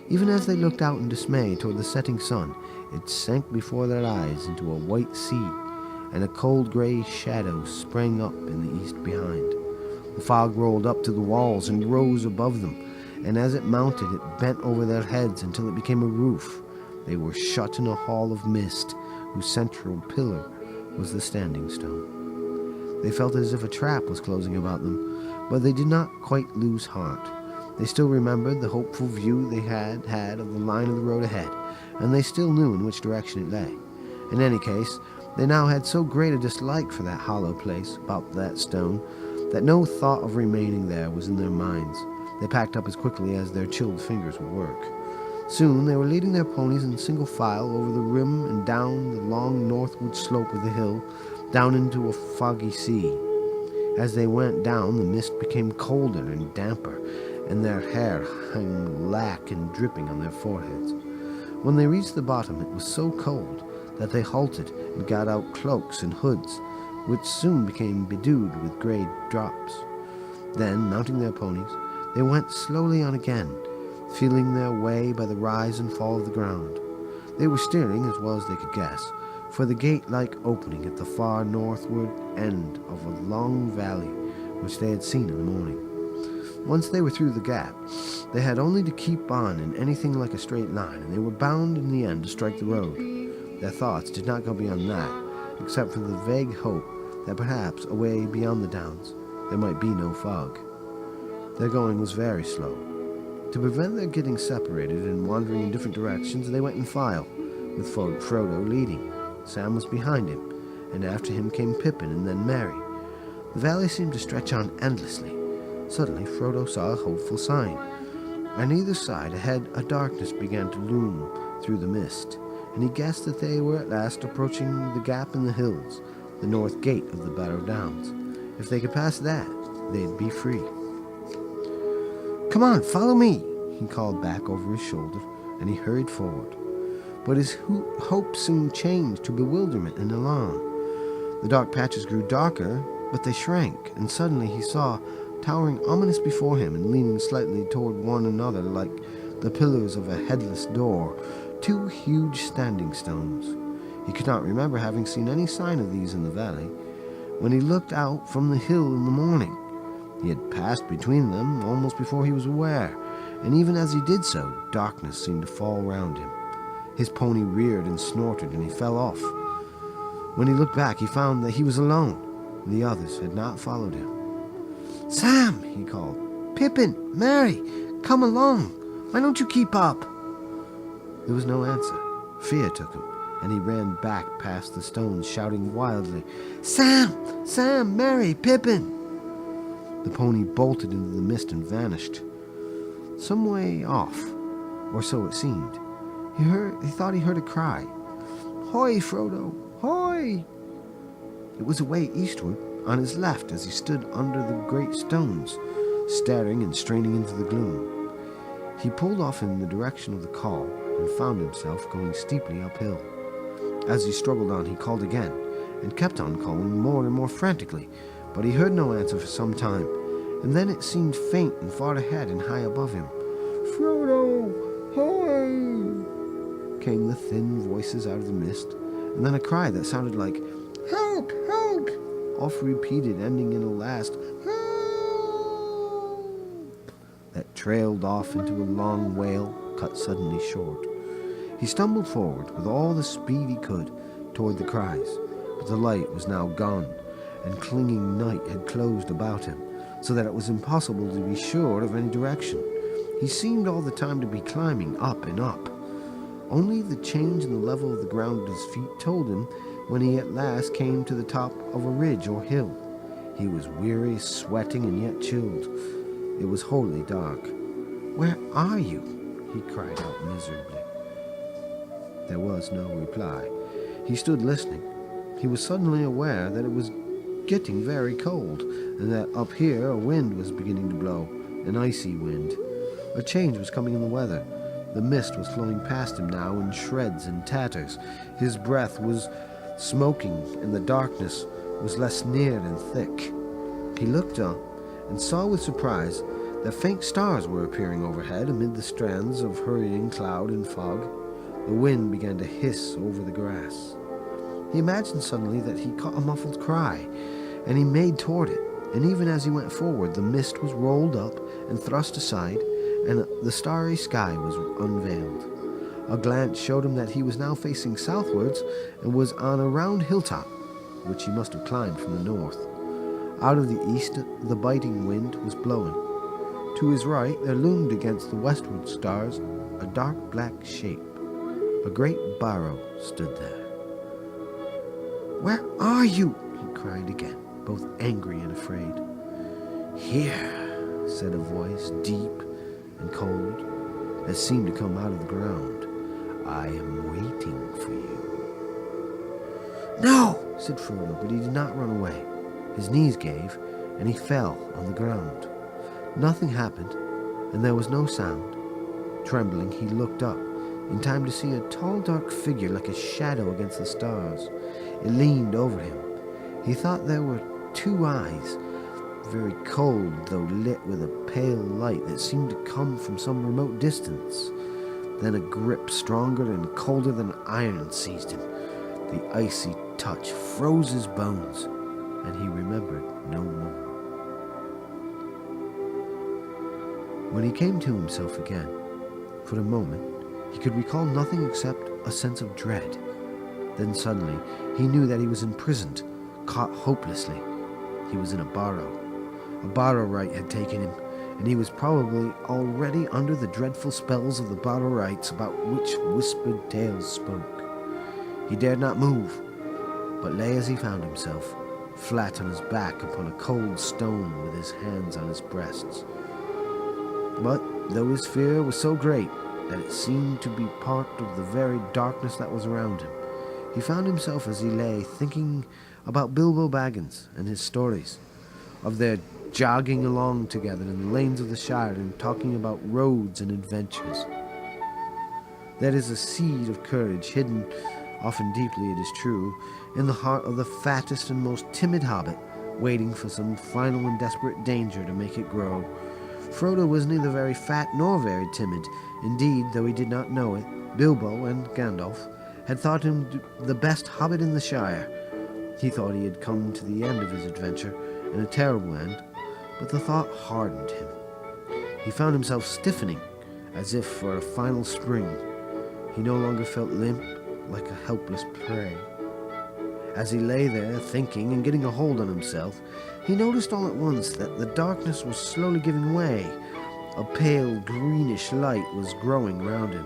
Speaker 1: Even as they looked out in dismay toward the setting sun, it sank before their eyes into a white sea, and a cold gray shadow sprang up in the east behind. The fog rolled up to the walls and rose above them, and as it mounted, it bent over their heads until it became a roof. They were shut in a hall of mist, whose central pillar was the standing stone. They felt as if a trap was closing about them, but they did not quite lose heart. They still remembered the hopeful view they had had of the line of the road ahead, and they still knew in which direction it lay. In any case, they now had so great a dislike for that hollow place about that stone that no thought of remaining there was in their minds. They packed up as quickly as their chilled fingers would work. Soon they were leading their ponies in single file over the rim and down the long northward slope of the hill, down into a foggy sea. As they went down, the mist became colder and damper, and their hair hung lack and dripping on their foreheads. When they reached the bottom, it was so cold that they halted and got out cloaks and hoods, which soon became bedewed with gray drops. Then, mounting their ponies, they went slowly on again, feeling their way by the rise and fall of the ground. They were steering as well as they could guess, for the gate-like opening at the far northward end of a long valley which they had seen in the morning. Once they were through the gap, they had only to keep on in anything like a straight line, and they were bound in the end to strike the road. Their thoughts did not go beyond that, except for the vague hope that perhaps away beyond the downs there might be no fog. Their going was very slow. To prevent their getting separated and wandering in different directions, they went in file, with Frodo leading. Sam was behind him, and after him came Pippin and then Merry. The valley seemed to stretch on endlessly. Suddenly Frodo saw a hopeful sign. On either side ahead a darkness began to loom through the mist, and he guessed that they were at last approaching the gap in the hills, the north gate of the Barrow Downs. If they could pass that, they'd be free. "Come on, follow me," he called back over his shoulder, and he hurried forward. But his hope soon changed to bewilderment and alarm. The dark patches grew darker, but they shrank, and suddenly he saw, towering ominous before him and leaning slightly toward one another like the pillars of a headless door, two huge standing stones. He could not remember having seen any sign of these in the valley when he looked out from the hill in the morning. He had passed between them almost before he was aware, and even as he did so, darkness seemed to fall round him. His pony reared and snorted, and he fell off. When he looked back, he found that he was alone. The others had not followed him. "Sam," he called. "Pippin, Merry, come along. Why don't you keep up?" There was no answer. Fear took him, and he ran back past the stones, shouting wildly, "Sam! Sam! Merry! Pippin!" The pony bolted into the mist and vanished. Some way off, or so it seemed, he thought he heard a cry. "Hoy, Frodo! Hoy!" It was away eastward, on his left, as he stood under the great stones, staring and straining into the gloom. He pulled off in the direction of the call, and found himself going steeply uphill. As he struggled on, he called again, and kept on calling more and more frantically, but he heard no answer for some time, and then it seemed faint and far ahead and high above him. "Frodo! Hoy!" came the thin voices out of the mist, and then a cry that sounded like, "Help! Help!" oft repeated, ending in a last, "Help!" that trailed off into a long wail, cut suddenly short. He stumbled forward with all the speed he could toward the cries, but the light was now gone, and clinging night had closed about him, so that it was impossible to be sure of any direction. He seemed all the time to be climbing up and up. Only the change in the level of the ground at his feet told him when he at last came to the top of a ridge or hill. He was weary, sweating, and yet chilled. It was wholly dark. "Where are you?" he cried out miserably. There was no reply. He stood listening. He was suddenly aware that it was getting very cold, and that up here a wind was beginning to blow, an icy wind. A change was coming in the weather. The mist was flowing past him now in shreds and tatters. His breath was smoking, and the darkness was less near and thick. He looked up and saw with surprise that faint stars were appearing overhead amid the strands of hurrying cloud and fog. The wind began to hiss over the grass. He imagined suddenly that he caught a muffled cry, and he made toward it, and even as he went forward, the mist was rolled up and thrust aside, and the starry sky was unveiled. A glance showed him that he was now facing southwards and was on a round hilltop, which he must have climbed from the north. Out of the east, the biting wind was blowing. To his right, there loomed against the westward stars a dark black shape. A great Barrow stood there. "Where are you?" he cried again, both angry and afraid. "Here," said a voice, deep and cold, that seemed to come out of the ground. "I am waiting for you." "No!" said Frodo, but he did not run away. His knees gave, and he fell on the ground. Nothing happened, and there was no sound. Trembling, he looked up, in time to see a tall, dark figure like a shadow against the stars. It leaned over him. He thought there were two eyes, very cold, though lit with a pale light that seemed to come from some remote distance. Then a grip stronger and colder than iron seized him. The icy touch froze his bones, and he remembered no more. When he came to himself again, for a moment, he could recall nothing except a sense of dread. Then suddenly, he knew that he was imprisoned, caught hopelessly. He was in a Barrow. A Barrow-rite had taken him, and he was probably already under the dreadful spells of the Barrow-rites about which whispered tales spoke. He dared not move, but lay as he found himself, flat on his back upon a cold stone with his hands on his breasts. But though his fear was so great that it seemed to be part of the very darkness that was around him, he found himself as he lay thinking about Bilbo Baggins and his stories, of their jogging along together in the lanes of the Shire and talking about roads and adventures. There is a seed of courage hidden, often deeply it is true, in the heart of the fattest and most timid hobbit, waiting for some final and desperate danger to make it grow. Frodo was neither very fat nor very timid. Indeed, though he did not know it, Bilbo and Gandalf had thought him the best hobbit in the Shire. He thought he had come to the end of his adventure, and a terrible end, but the thought hardened him. He found himself stiffening, as if for a final spring. He no longer felt limp, like a helpless prey. As he lay there, thinking and getting a hold on himself, he noticed all at once that the darkness was slowly giving way. A pale greenish light was growing round him.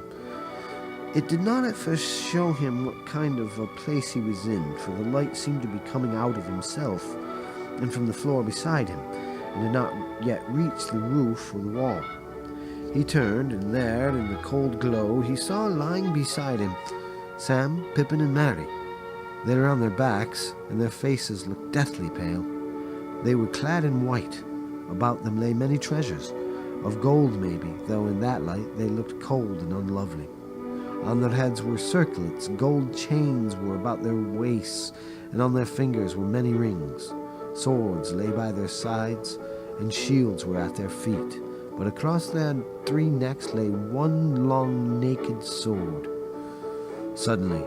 Speaker 1: It did not at first show him what kind of a place he was in, for the light seemed to be coming out of himself and from the floor beside him, and had not yet reached the roof or the wall. He turned, and there, in the cold glow, he saw lying beside him Sam, Pippin, and Merry. They were on their backs, and their faces looked deathly pale. They were clad in white. About them lay many treasures, of gold maybe, though in that light they looked cold and unlovely. On their heads were circlets, gold chains were about their waists, and on their fingers were many rings. Swords lay by their sides, and shields were at their feet, but across their 3 necks lay one long naked sword. Suddenly,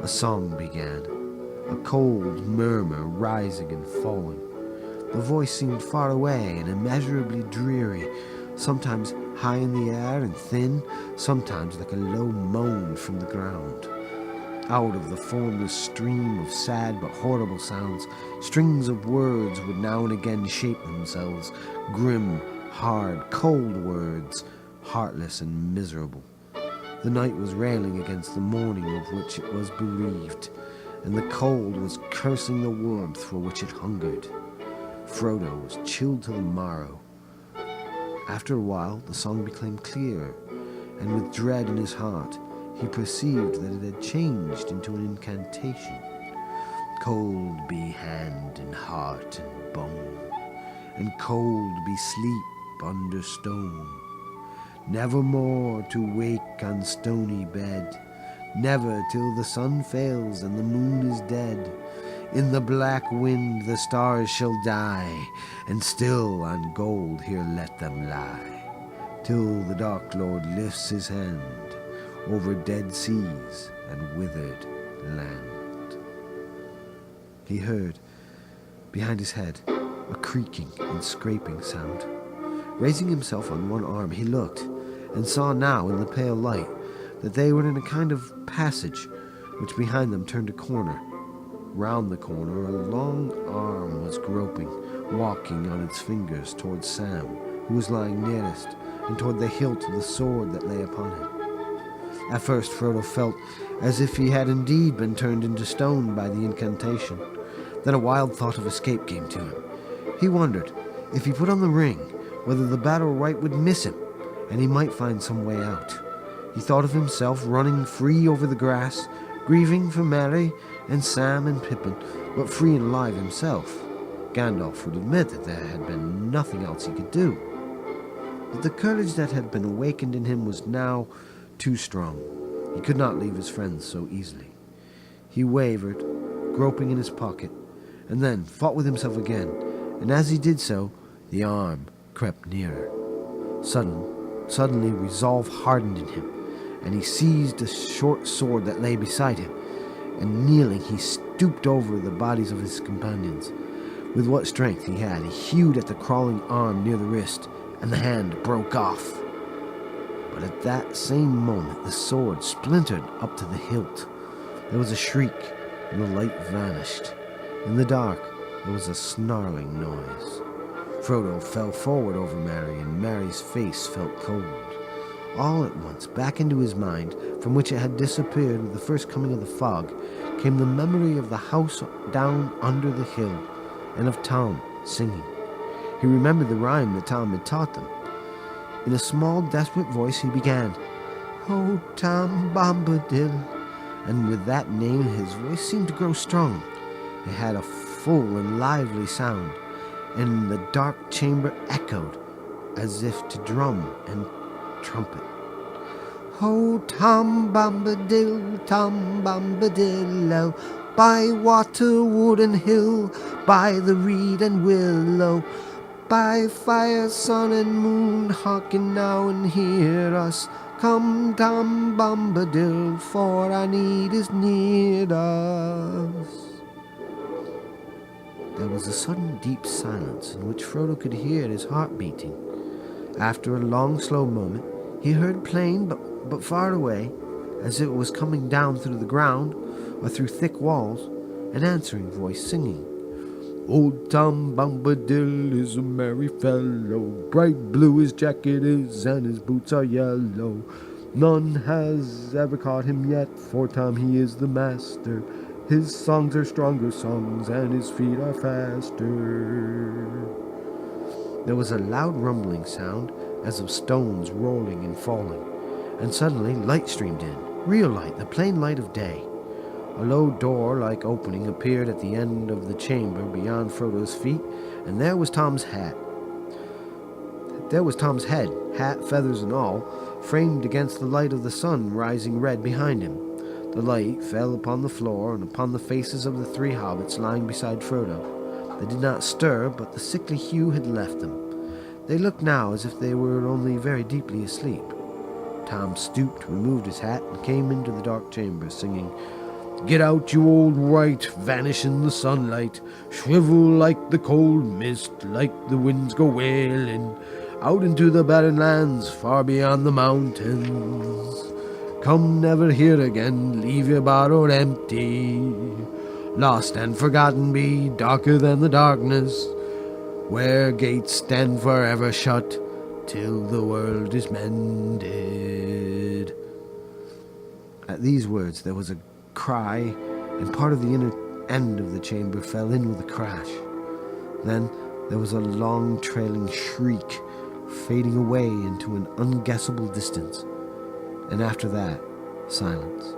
Speaker 1: a song began, a cold murmur rising and falling. The voice seemed far away and immeasurably dreary, sometimes high in the air and thin, sometimes like a low moan from the ground. Out of the formless stream of sad but horrible sounds, strings of words would now and again shape themselves, grim, hard, cold words, heartless and miserable. The night was railing against the morning of which it was bereaved, and the cold was cursing the warmth for which it hungered. Frodo was chilled to the marrow. After a while, the song became clearer, and with dread in his heart, he perceived that it had changed into an incantation. Cold be hand and heart and bone, and cold be sleep under stone. Nevermore to wake on stony bed, never till the sun fails and the moon is dead. In the black wind the stars shall die, and still on gold here let them lie, till the Dark Lord lifts his hand over dead seas and withered land. He heard, behind his head, a creaking and scraping sound. Raising himself on one arm, he looked, and saw now in the pale light that they were in a kind of passage, which behind them turned a corner. Round the corner a long arm was groping, walking on its fingers towards Sam, who was lying nearest, and toward the hilt of the sword that lay upon him. At first Frodo felt as if he had indeed been turned into stone by the incantation. Then a wild thought of escape came to him. He wondered, if he put on the ring, whether the battle right would miss him, and he might find some way out. He thought of himself running free over the grass, grieving for Merry and Sam and Pippin, but free and alive himself. Gandalf would admit that there had been nothing else he could do. But the courage that had been awakened in him was now too strong. He could not leave his friends so easily. He wavered, groping in his pocket, and then fought with himself again, and as he did so, the arm crept nearer. Suddenly resolve hardened in him, and he seized a short sword that lay beside him, and kneeling he stooped over the bodies of his companions. With what strength he had, he hewed at the crawling arm near the wrist, and the hand broke off. But at that same moment the sword splintered up to the hilt. There was a shriek, and the light vanished. In the dark there was a snarling noise. Frodo fell forward over Merry, and Merry's face felt cold. All at once, back into his mind, from which it had disappeared with the first coming of the fog, came the memory of the house down under the hill, and of Tom singing. He remembered the rhyme that Tom had taught them. In a small, desperate voice he began, "Oh, Tom Bombadil," and with that name his voice seemed to grow strong. It had a full and lively sound, and the dark chamber echoed as if to drum and trumpet. "Oh, Tom Bombadil, oh, by water, wood and hill, by the reed and willow, by fire, sun and moon, hearken now and hear us. Come, Tom Bombadil, for our need is near us." There was a sudden deep silence in which Frodo could hear his heart beating. After a long, slow moment, he heard plain but far away, as if it was coming down through the ground or through thick walls, an answering voice singing. "Old Tom Bombadil is a merry fellow, bright blue his jacket is, and his boots are yellow. None has ever caught him yet, for Tom he is the master. His songs are stronger songs, and his feet are faster." There was a loud rumbling sound, as of stones rolling and falling, and suddenly light streamed in, real light, the plain light of day. A low door-like opening appeared at the end of the chamber beyond Frodo's feet, and there was Tom's head, hat, feathers and all, framed against the light of the sun rising red behind him. The light fell upon the floor and upon the faces of the three hobbits lying beside Frodo. They did not stir, but the sickly hue had left them. They looked now as if they were only very deeply asleep. Tom stooped, removed his hat, and came into the dark chamber, singing, "Get out, you old wight, vanish in the sunlight, shrivel like the cold mist, like the winds go wailing, out into the barren lands, far beyond the mountains. Come never here again, leave your Barrow empty, lost and forgotten be, darker than the darkness, where gates stand forever shut, till the world is mended." At these words there was a cry, and part of the inner end of the chamber fell in with a crash. Then there was a long trailing shriek, fading away into an unguessable distance, and after that, silence.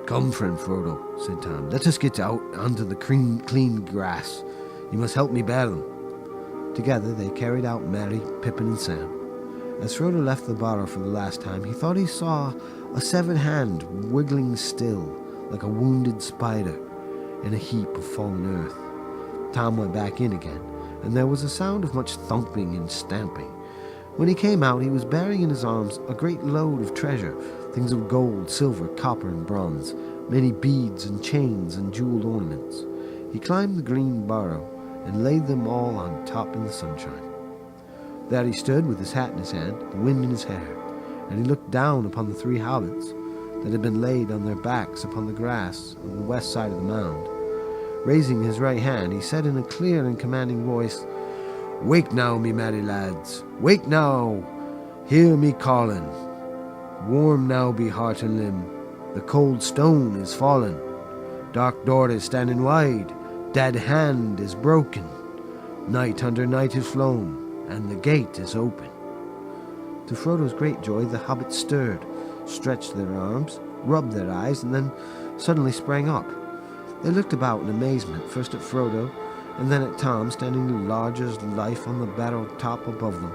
Speaker 1: "Come, friend Frodo," said Tom, "let us get out onto the clean grass. You must help me bear them." Together they carried out Merry, Pippin, and Sam. As Frodo left the Barrow for the last time, he thought he saw a severed hand wiggling still, like a wounded spider, in a heap of fallen earth. Tom went back in again, and there was a sound of much thumping and stamping. When he came out, he was bearing in his arms a great load of treasure, things of gold, silver, copper, and bronze, many beads and chains and jeweled ornaments. He climbed the green Barrow and laid them all on top in the sunshine. There he stood with his hat in his hand, the wind in his hair, and he looked down upon the three hobbits that had been laid on their backs upon the grass on the west side of the mound. Raising his right hand, he said in a clear and commanding voice, "Wake now, me merry lads, wake now, hear me calling. Warm now be heart and limb, the cold stone is fallen. Dark door is standing wide, dead hand is broken. Night under night is flown, and the gate is open." To Frodo's great joy, the hobbits stirred, stretched their arms, rubbed their eyes, and then suddenly sprang up. They looked about in amazement, first at Frodo, and then at Tom, standing large as life on the Barrow top above them,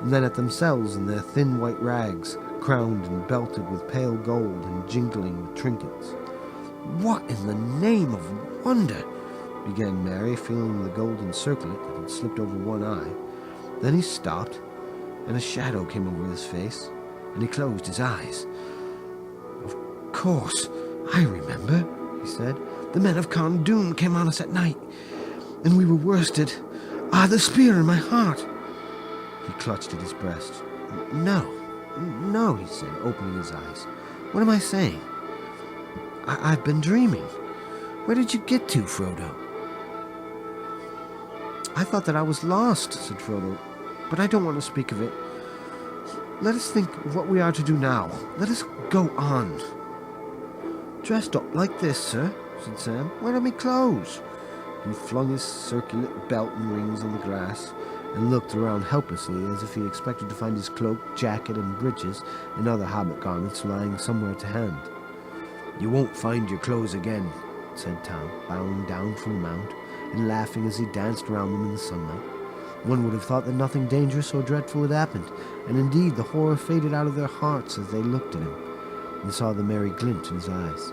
Speaker 1: and then at themselves in their thin white rags, crowned and belted with pale gold and jingling with trinkets. "What in the name of wonder?" began Merry, feeling the golden circlet that had slipped over one eye. Then he stopped, and a shadow came over his face, and he closed his eyes. "Of course, I remember," he said. "The men of Khand Dûm came on us at night, and we were worsted. Ah, the spear in my heart!" He clutched at his breast. No, he said, opening his eyes. "What am I saying? I've been dreaming. Where did you get to, Frodo?" "I thought that I was lost," said Frodo, "but I don't want to speak of it. Let us think of what we are to do now. Let us go on." "Dressed up like this, sir," said Sam. "Where are my clothes?" He flung his circular belt and rings on the grass and looked around helplessly as if he expected to find his cloak, jacket, and breeches and other hobbit garments lying somewhere to hand. "You won't find your clothes again," said Tom, bowing down from the mount and laughing as he danced around them in the sunlight. One would have thought that nothing dangerous or dreadful had happened, and indeed the horror faded out of their hearts as they looked at him and saw the merry glint in his eyes.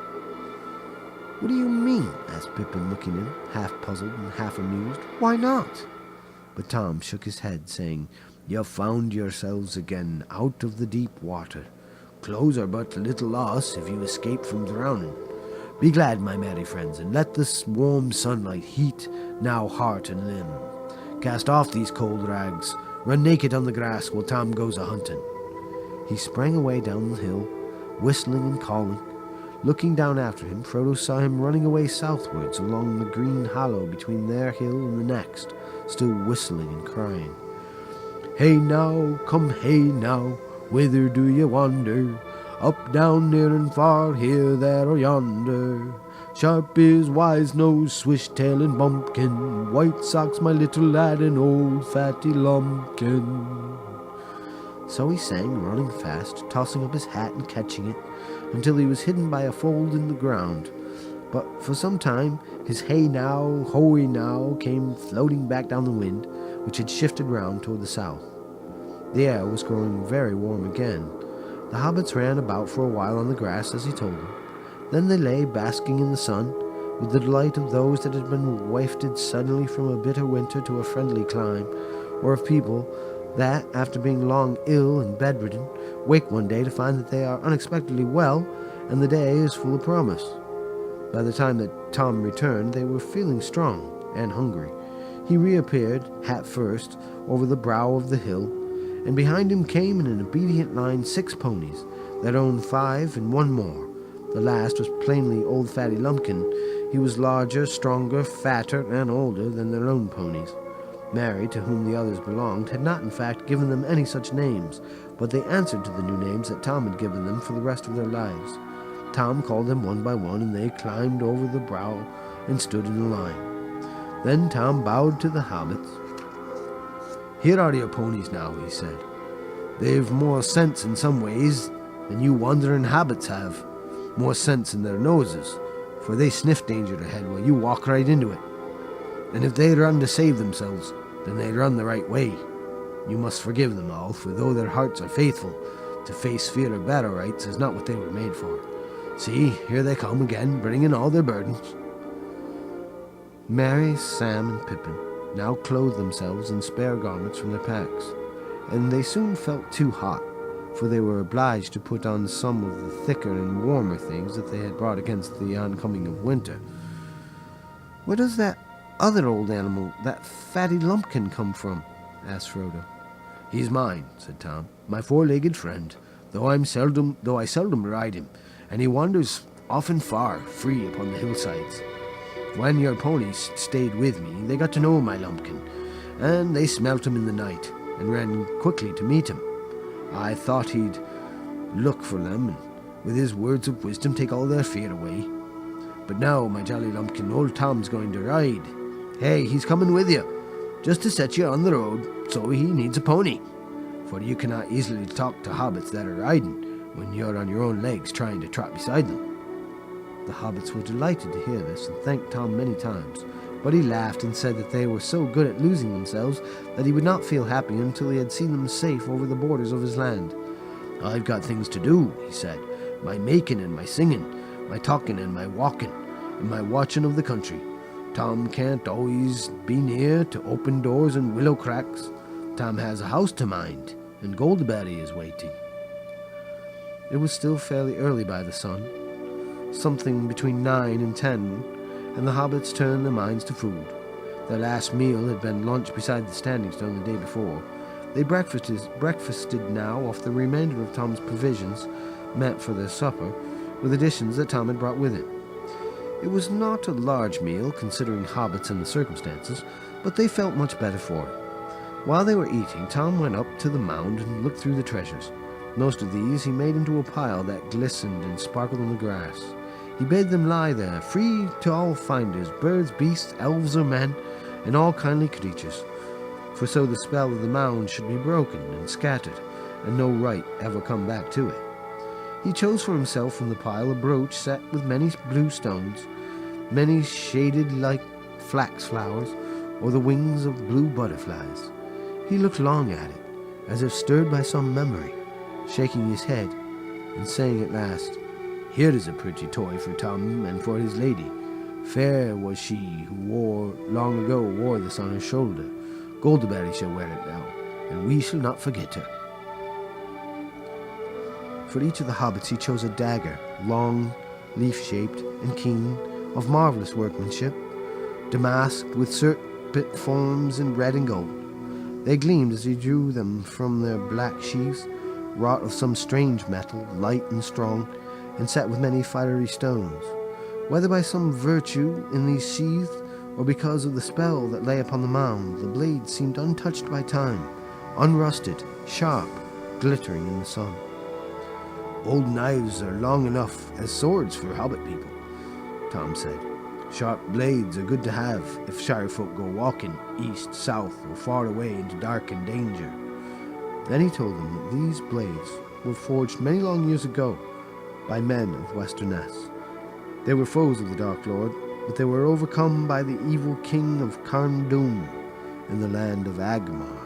Speaker 1: "What do you mean?" asked Pippin, looking in, half puzzled and half amused. "Why not?" But Tom shook his head, saying, "You found yourselves again out of the deep water. Clothes are but little loss if you escape from drowning. Be glad, my merry friends, and let this warm sunlight heat now heart and limb. Cast off these cold rags, run naked on the grass while Tom goes a-hunting." He sprang away down the hill, whistling and calling. Looking down after him, Frodo saw him running away southwards along the green hollow between their hill and the next, still whistling and crying. "Hey now, come hey now, whither do ye wander? Up, down, near and far, here, there, or yonder. Sharp ears, wise nose, swish tail and bumpkin, white socks, my little lad, and old fatty lumpkin." So he sang, running fast, tossing up his hat and catching it, until he was hidden by a fold in the ground. But for some time his hey now, hoey now came floating back down the wind, which had shifted round toward the south. The air was growing very warm again. The hobbits ran about for a while on the grass, as he told them. Then they lay basking in the sun, with the delight of those that had been wafted suddenly from a bitter winter to a friendly clime, or of people that, after being long ill and bedridden, wake one day to find that they are unexpectedly well, and the day is full of promise. By the time that Tom returned, they were feeling strong and hungry. He reappeared, hat first, over the brow of the hill, and behind him came in an obedient line 6 ponies that owned 5 and 1 more. The last was plainly old Fatty Lumpkin. He was larger, stronger, fatter, and older than their own ponies. Mary, to whom the others belonged, had not in fact given them any such names, but they answered to the new names that Tom had given them for the rest of their lives. Tom called them one by one, and they climbed over the brow and stood in a line. Then Tom bowed to the hobbits. "Here are your ponies now," he said. "They've more sense in some ways than you wandering hobbits have. More sense in their noses, for they sniff danger ahead while you walk right into it. And if they run to save themselves, then they run the right way. You must forgive them all, for though their hearts are faithful, to face fear of Barrowites is not what they were made for. See, here they come again, bringing all their burdens." Mary, Sam, and Pippin now clothed themselves in spare garments from their packs, and they soon felt too hot, for they were obliged to put on some of the thicker and warmer things that they had brought against the oncoming of winter. "Where does that other old animal, that Fatty Lumpkin, come from?" asked Frodo. "He's mine," said Tom, "my 4-legged friend, though I seldom ride him, and he wanders often far, free upon the hillsides. When your ponies stayed with me, they got to know my Lumpkin, and they smelt him in the night, and ran quickly to meet him. I thought he'd look for them, and with his words of wisdom take all their fear away. But now, my jolly Lumpkin, old Tom's going to ride. Hey, he's coming with you, just to set you on the road, so he needs a pony. For you cannot easily talk to hobbits that are riding, when you're on your own legs trying to trot beside them." The hobbits were delighted to hear this, and thanked Tom many times, but he laughed and said that they were so good at losing themselves that he would not feel happy until he had seen them safe over the borders of his land. "I've got things to do," he said, "my making and my singing, my talking and my walking, and my watching of the country. Tom can't always be near to open doors and willow cracks. Tom has a house to mind, and Goldberry is waiting." It was still fairly early by the sun, something between 9 and 10, and the hobbits turned their minds to food. Their last meal had been lunch beside the Standing Stone the day before. They breakfasted now off the remainder of Tom's provisions, meant for their supper, with additions that Tom had brought with him. It was not a large meal, considering hobbits and the circumstances, but they felt much better for it. While they were eating, Tom went up to the mound and looked through the treasures. Most of these he made into a pile that glistened and sparkled on the grass. He bade them lie there, free to all finders, birds, beasts, elves or men, and all kindly creatures, for so the spell of the mound should be broken and scattered, and no right ever come back to it. He chose for himself from the pile a brooch set with many blue stones, many shaded like flax flowers, or the wings of blue butterflies. He looked long at it, as if stirred by some memory, shaking his head, and saying at last, "Here is a pretty toy for Tom and for his lady. Fair was she who long ago wore this on her shoulder. Goldberry shall wear it now, and we shall not forget her." For each of the hobbits he chose a dagger, long, leaf-shaped, and keen, of marvelous workmanship, damasked with serpent forms in red and gold. They gleamed as he drew them from their black sheaths, wrought of some strange metal, light and strong, and set with many fiery stones. Whether by some virtue in these sheaths, or because of the spell that lay upon the mound, the blades seemed untouched by time, unrusted, sharp, glittering in the sun. "Old knives are long enough as swords for hobbit people," Tom said. "Sharp blades are good to have if shire folk go walking east, south, or far away into dark and danger." Then he told them that these blades were forged many long years ago by men of Westerness. They were foes of the Dark Lord, but they were overcome by the evil king of Carn Dûm in the land of Agmar.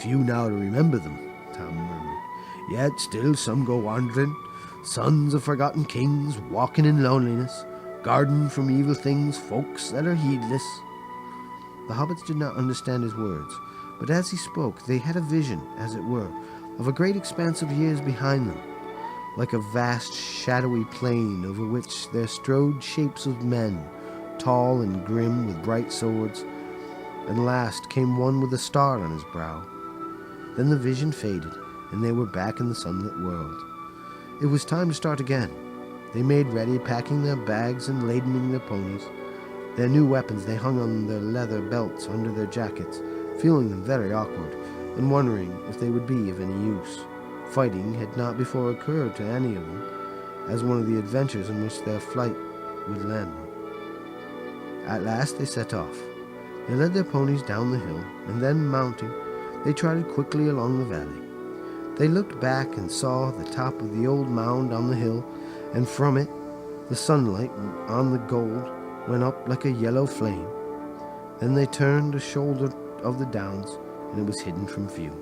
Speaker 1: Few now to remember them, Tom murmured. Yet still some go wandering, sons of forgotten kings, walking in loneliness, guarding from evil things folks that are heedless. The hobbits did not understand his words, but as he spoke they had a vision, as it were, of a great expanse of years behind them, like a vast shadowy plain over which there strode shapes of men, tall and grim with bright swords, and last came one with a star on his brow. Then the vision faded, and they were back in the sunlit world. It was time to start again. They made ready, packing their bags and ladening their ponies. Their new weapons they hung on their leather belts under their jackets, feeling them very awkward, and wondering if they would be of any use. Fighting had not before occurred to any of them as one of the adventures in which their flight would land them. At last they set off. They led their ponies down the hill, and then, mounting, they trotted quickly along the valley. They looked back and saw the top of the old mound on the hill, and from it the sunlight on the gold went up like a yellow flame. Then they turned a shoulder of the downs, and it was hidden from view.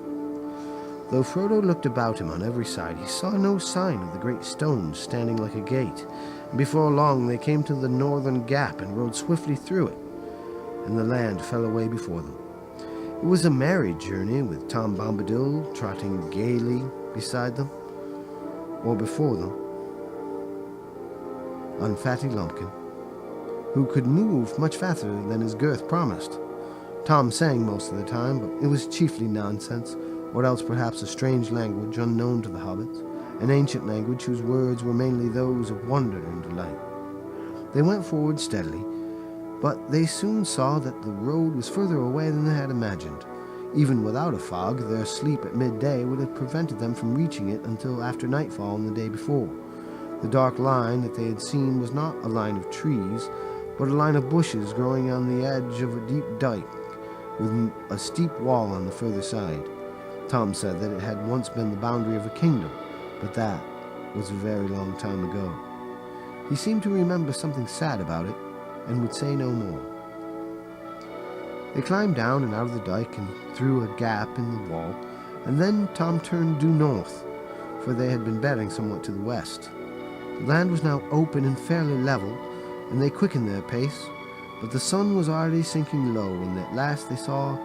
Speaker 1: Though Frodo looked about him on every side, he saw no sign of the great stone standing like a gate. And before long they came to the northern gap and rode swiftly through it, and the land fell away before them. It was a merry journey, with Tom Bombadil trotting gaily beside them, or before them, on Fatty Lumpkin, who could move much faster than his girth promised. Tom sang most of the time, but it was chiefly nonsense, or else perhaps a strange language unknown to the hobbits, an ancient language whose words were mainly those of wonder and delight. They went forward steadily, but they soon saw that the road was further away than they had imagined. Even without a fog, their sleep at midday would have prevented them from reaching it until after nightfall on the day before. The dark line that they had seen was not a line of trees, but a line of bushes growing on the edge of a deep dike, with a steep wall on the further side. Tom said that it had once been the boundary of a kingdom, but that was a very long time ago. He seemed to remember something sad about it, and would say no more. They climbed down and out of the dike and through a gap in the wall, and then Tom turned due north, for they had been bearing somewhat to the west. The land was now open and fairly level, and they quickened their pace, but the sun was already sinking low, and at last they saw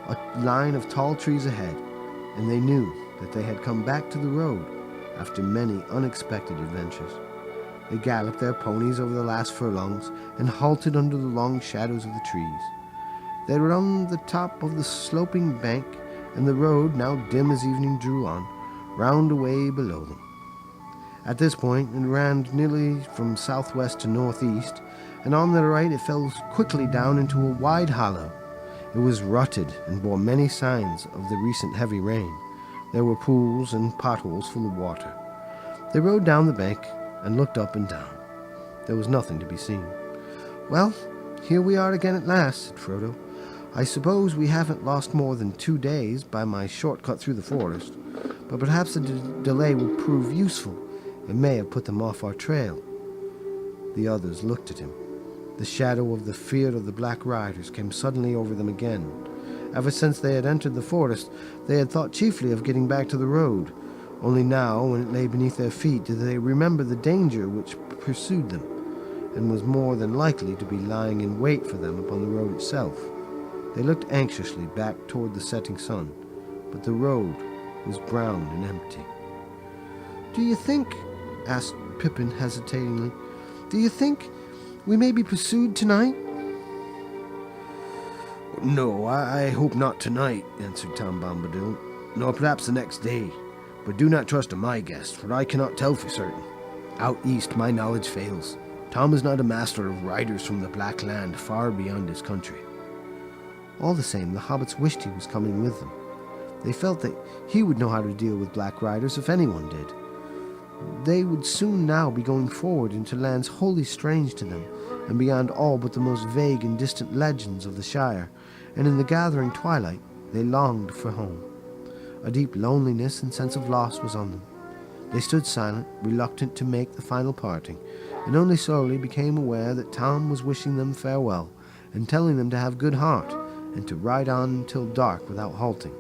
Speaker 1: a line of tall trees ahead, and they knew that they had come back to the road after many unexpected adventures. They galloped their ponies over the last furlongs and halted under the long shadows of the trees. They were on the top of the sloping bank, and the road, now dim as evening drew on, wound away below them. At this point it ran nearly from southwest to northeast, and on the right it fell quickly down into a wide hollow. It was rutted and bore many signs of the recent heavy rain. There were pools and potholes full of water. They rode down the bank and looked up and down. There was nothing to be seen. "Well, here we are again at last," said Frodo. "I suppose we haven't lost more than 2 days by my shortcut through the forest, but perhaps the delay will prove useful. It may have put them off our trail." The others looked at him. The shadow of the fear of the Black Riders came suddenly over them again. Ever since they had entered the forest, they had thought chiefly of getting back to the road. Only now, when it lay beneath their feet, did they remember the danger which pursued them, and was more than likely to be lying in wait for them upon the road itself. They looked anxiously back toward the setting sun, but the road was brown and empty. "Do you think," asked Pippin hesitatingly, "do you think we may be pursued tonight?" "No, I hope not tonight," answered Tom Bombadil, "nor perhaps the next day. But do not trust to my guess, for I cannot tell for certain. Out east my knowledge fails. Tom is not a master of riders from the Black Land far beyond his country." All the same, the hobbits wished he was coming with them. They felt that he would know how to deal with Black Riders if anyone did. They would soon now be going forward into lands wholly strange to them, and beyond all but the most vague and distant legends of the Shire, and in the gathering twilight they longed for home. A deep loneliness and sense of loss was on them. They stood silent, reluctant to make the final parting, and only slowly became aware that Tom was wishing them farewell, and telling them to have good heart, and to ride on until dark without halting.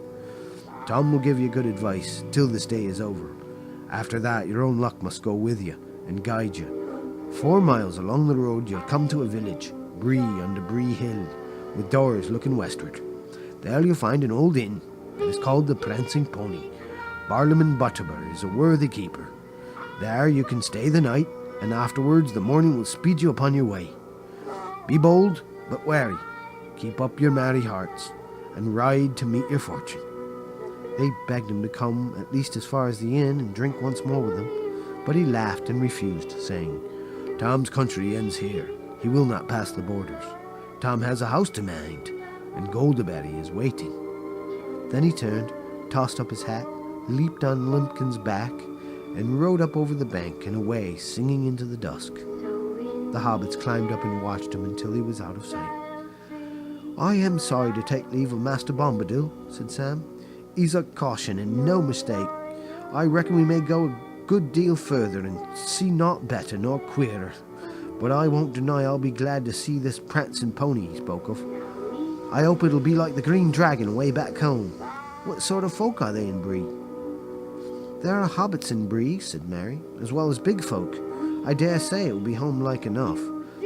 Speaker 1: Tom will give you good advice till this day is over. After that, your own luck must go with you and guide you. 4 miles along the road, you'll come to a village, Bree under Bree Hill, with doors looking westward. There you'll find an old inn. It is called the Prancing Pony. Barlaam Butterbur is a worthy keeper. There you can stay the night, and afterwards the morning will speed you upon your way. Be bold, but wary. Keep up your merry hearts, and ride to meet your fortune. They begged him to come at least as far as the inn and drink once more with them, but he laughed and refused, saying, Tom's country ends here. He will not pass the borders. Tom has a house to mind, and Goldaberry is waiting. Then he turned, tossed up his hat, leaped on Lumpkin's back, and rode up over the bank and away, singing into the dusk. The hobbits climbed up and watched him until he was out of sight. I am sorry to take leave of Master Bombadil, said Sam. He's a caution and no mistake. I reckon we may go a good deal further and see naught better nor queerer. But I won't deny I'll be glad to see this prancing pony he spoke of. I hope it'll be like the Green Dragon way back home. What sort of folk are they in Bree? There are hobbits in Bree, said Mary, as well as big folk. I dare say it will be home-like enough.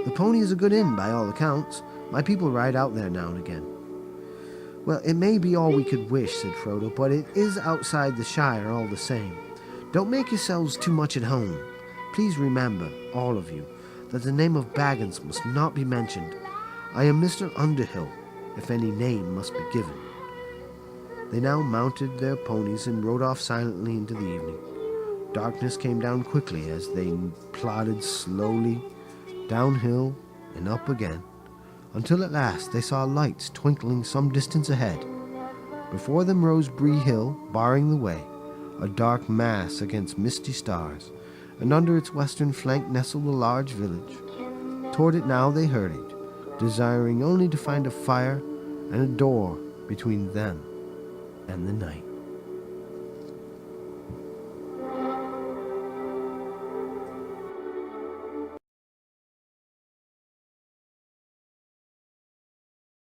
Speaker 1: The pony is a good inn by all accounts. My people ride out there now and again. Well, it may be all we could wish, said Frodo, but it is outside the Shire all the same. Don't make yourselves too much at home. Please remember, all of you, that the name of Baggins must not be mentioned. I am Mr. Underhill, if any name must be given. They now mounted their ponies and rode off silently into the evening. Darkness came down quickly as they plodded slowly downhill and up again, until at last they saw lights twinkling some distance ahead. Before them rose Bree Hill, barring the way, a dark mass against misty stars, and under its western flank nestled a large village. Toward it now they hurried, desiring only to find a fire and a door between them and the night.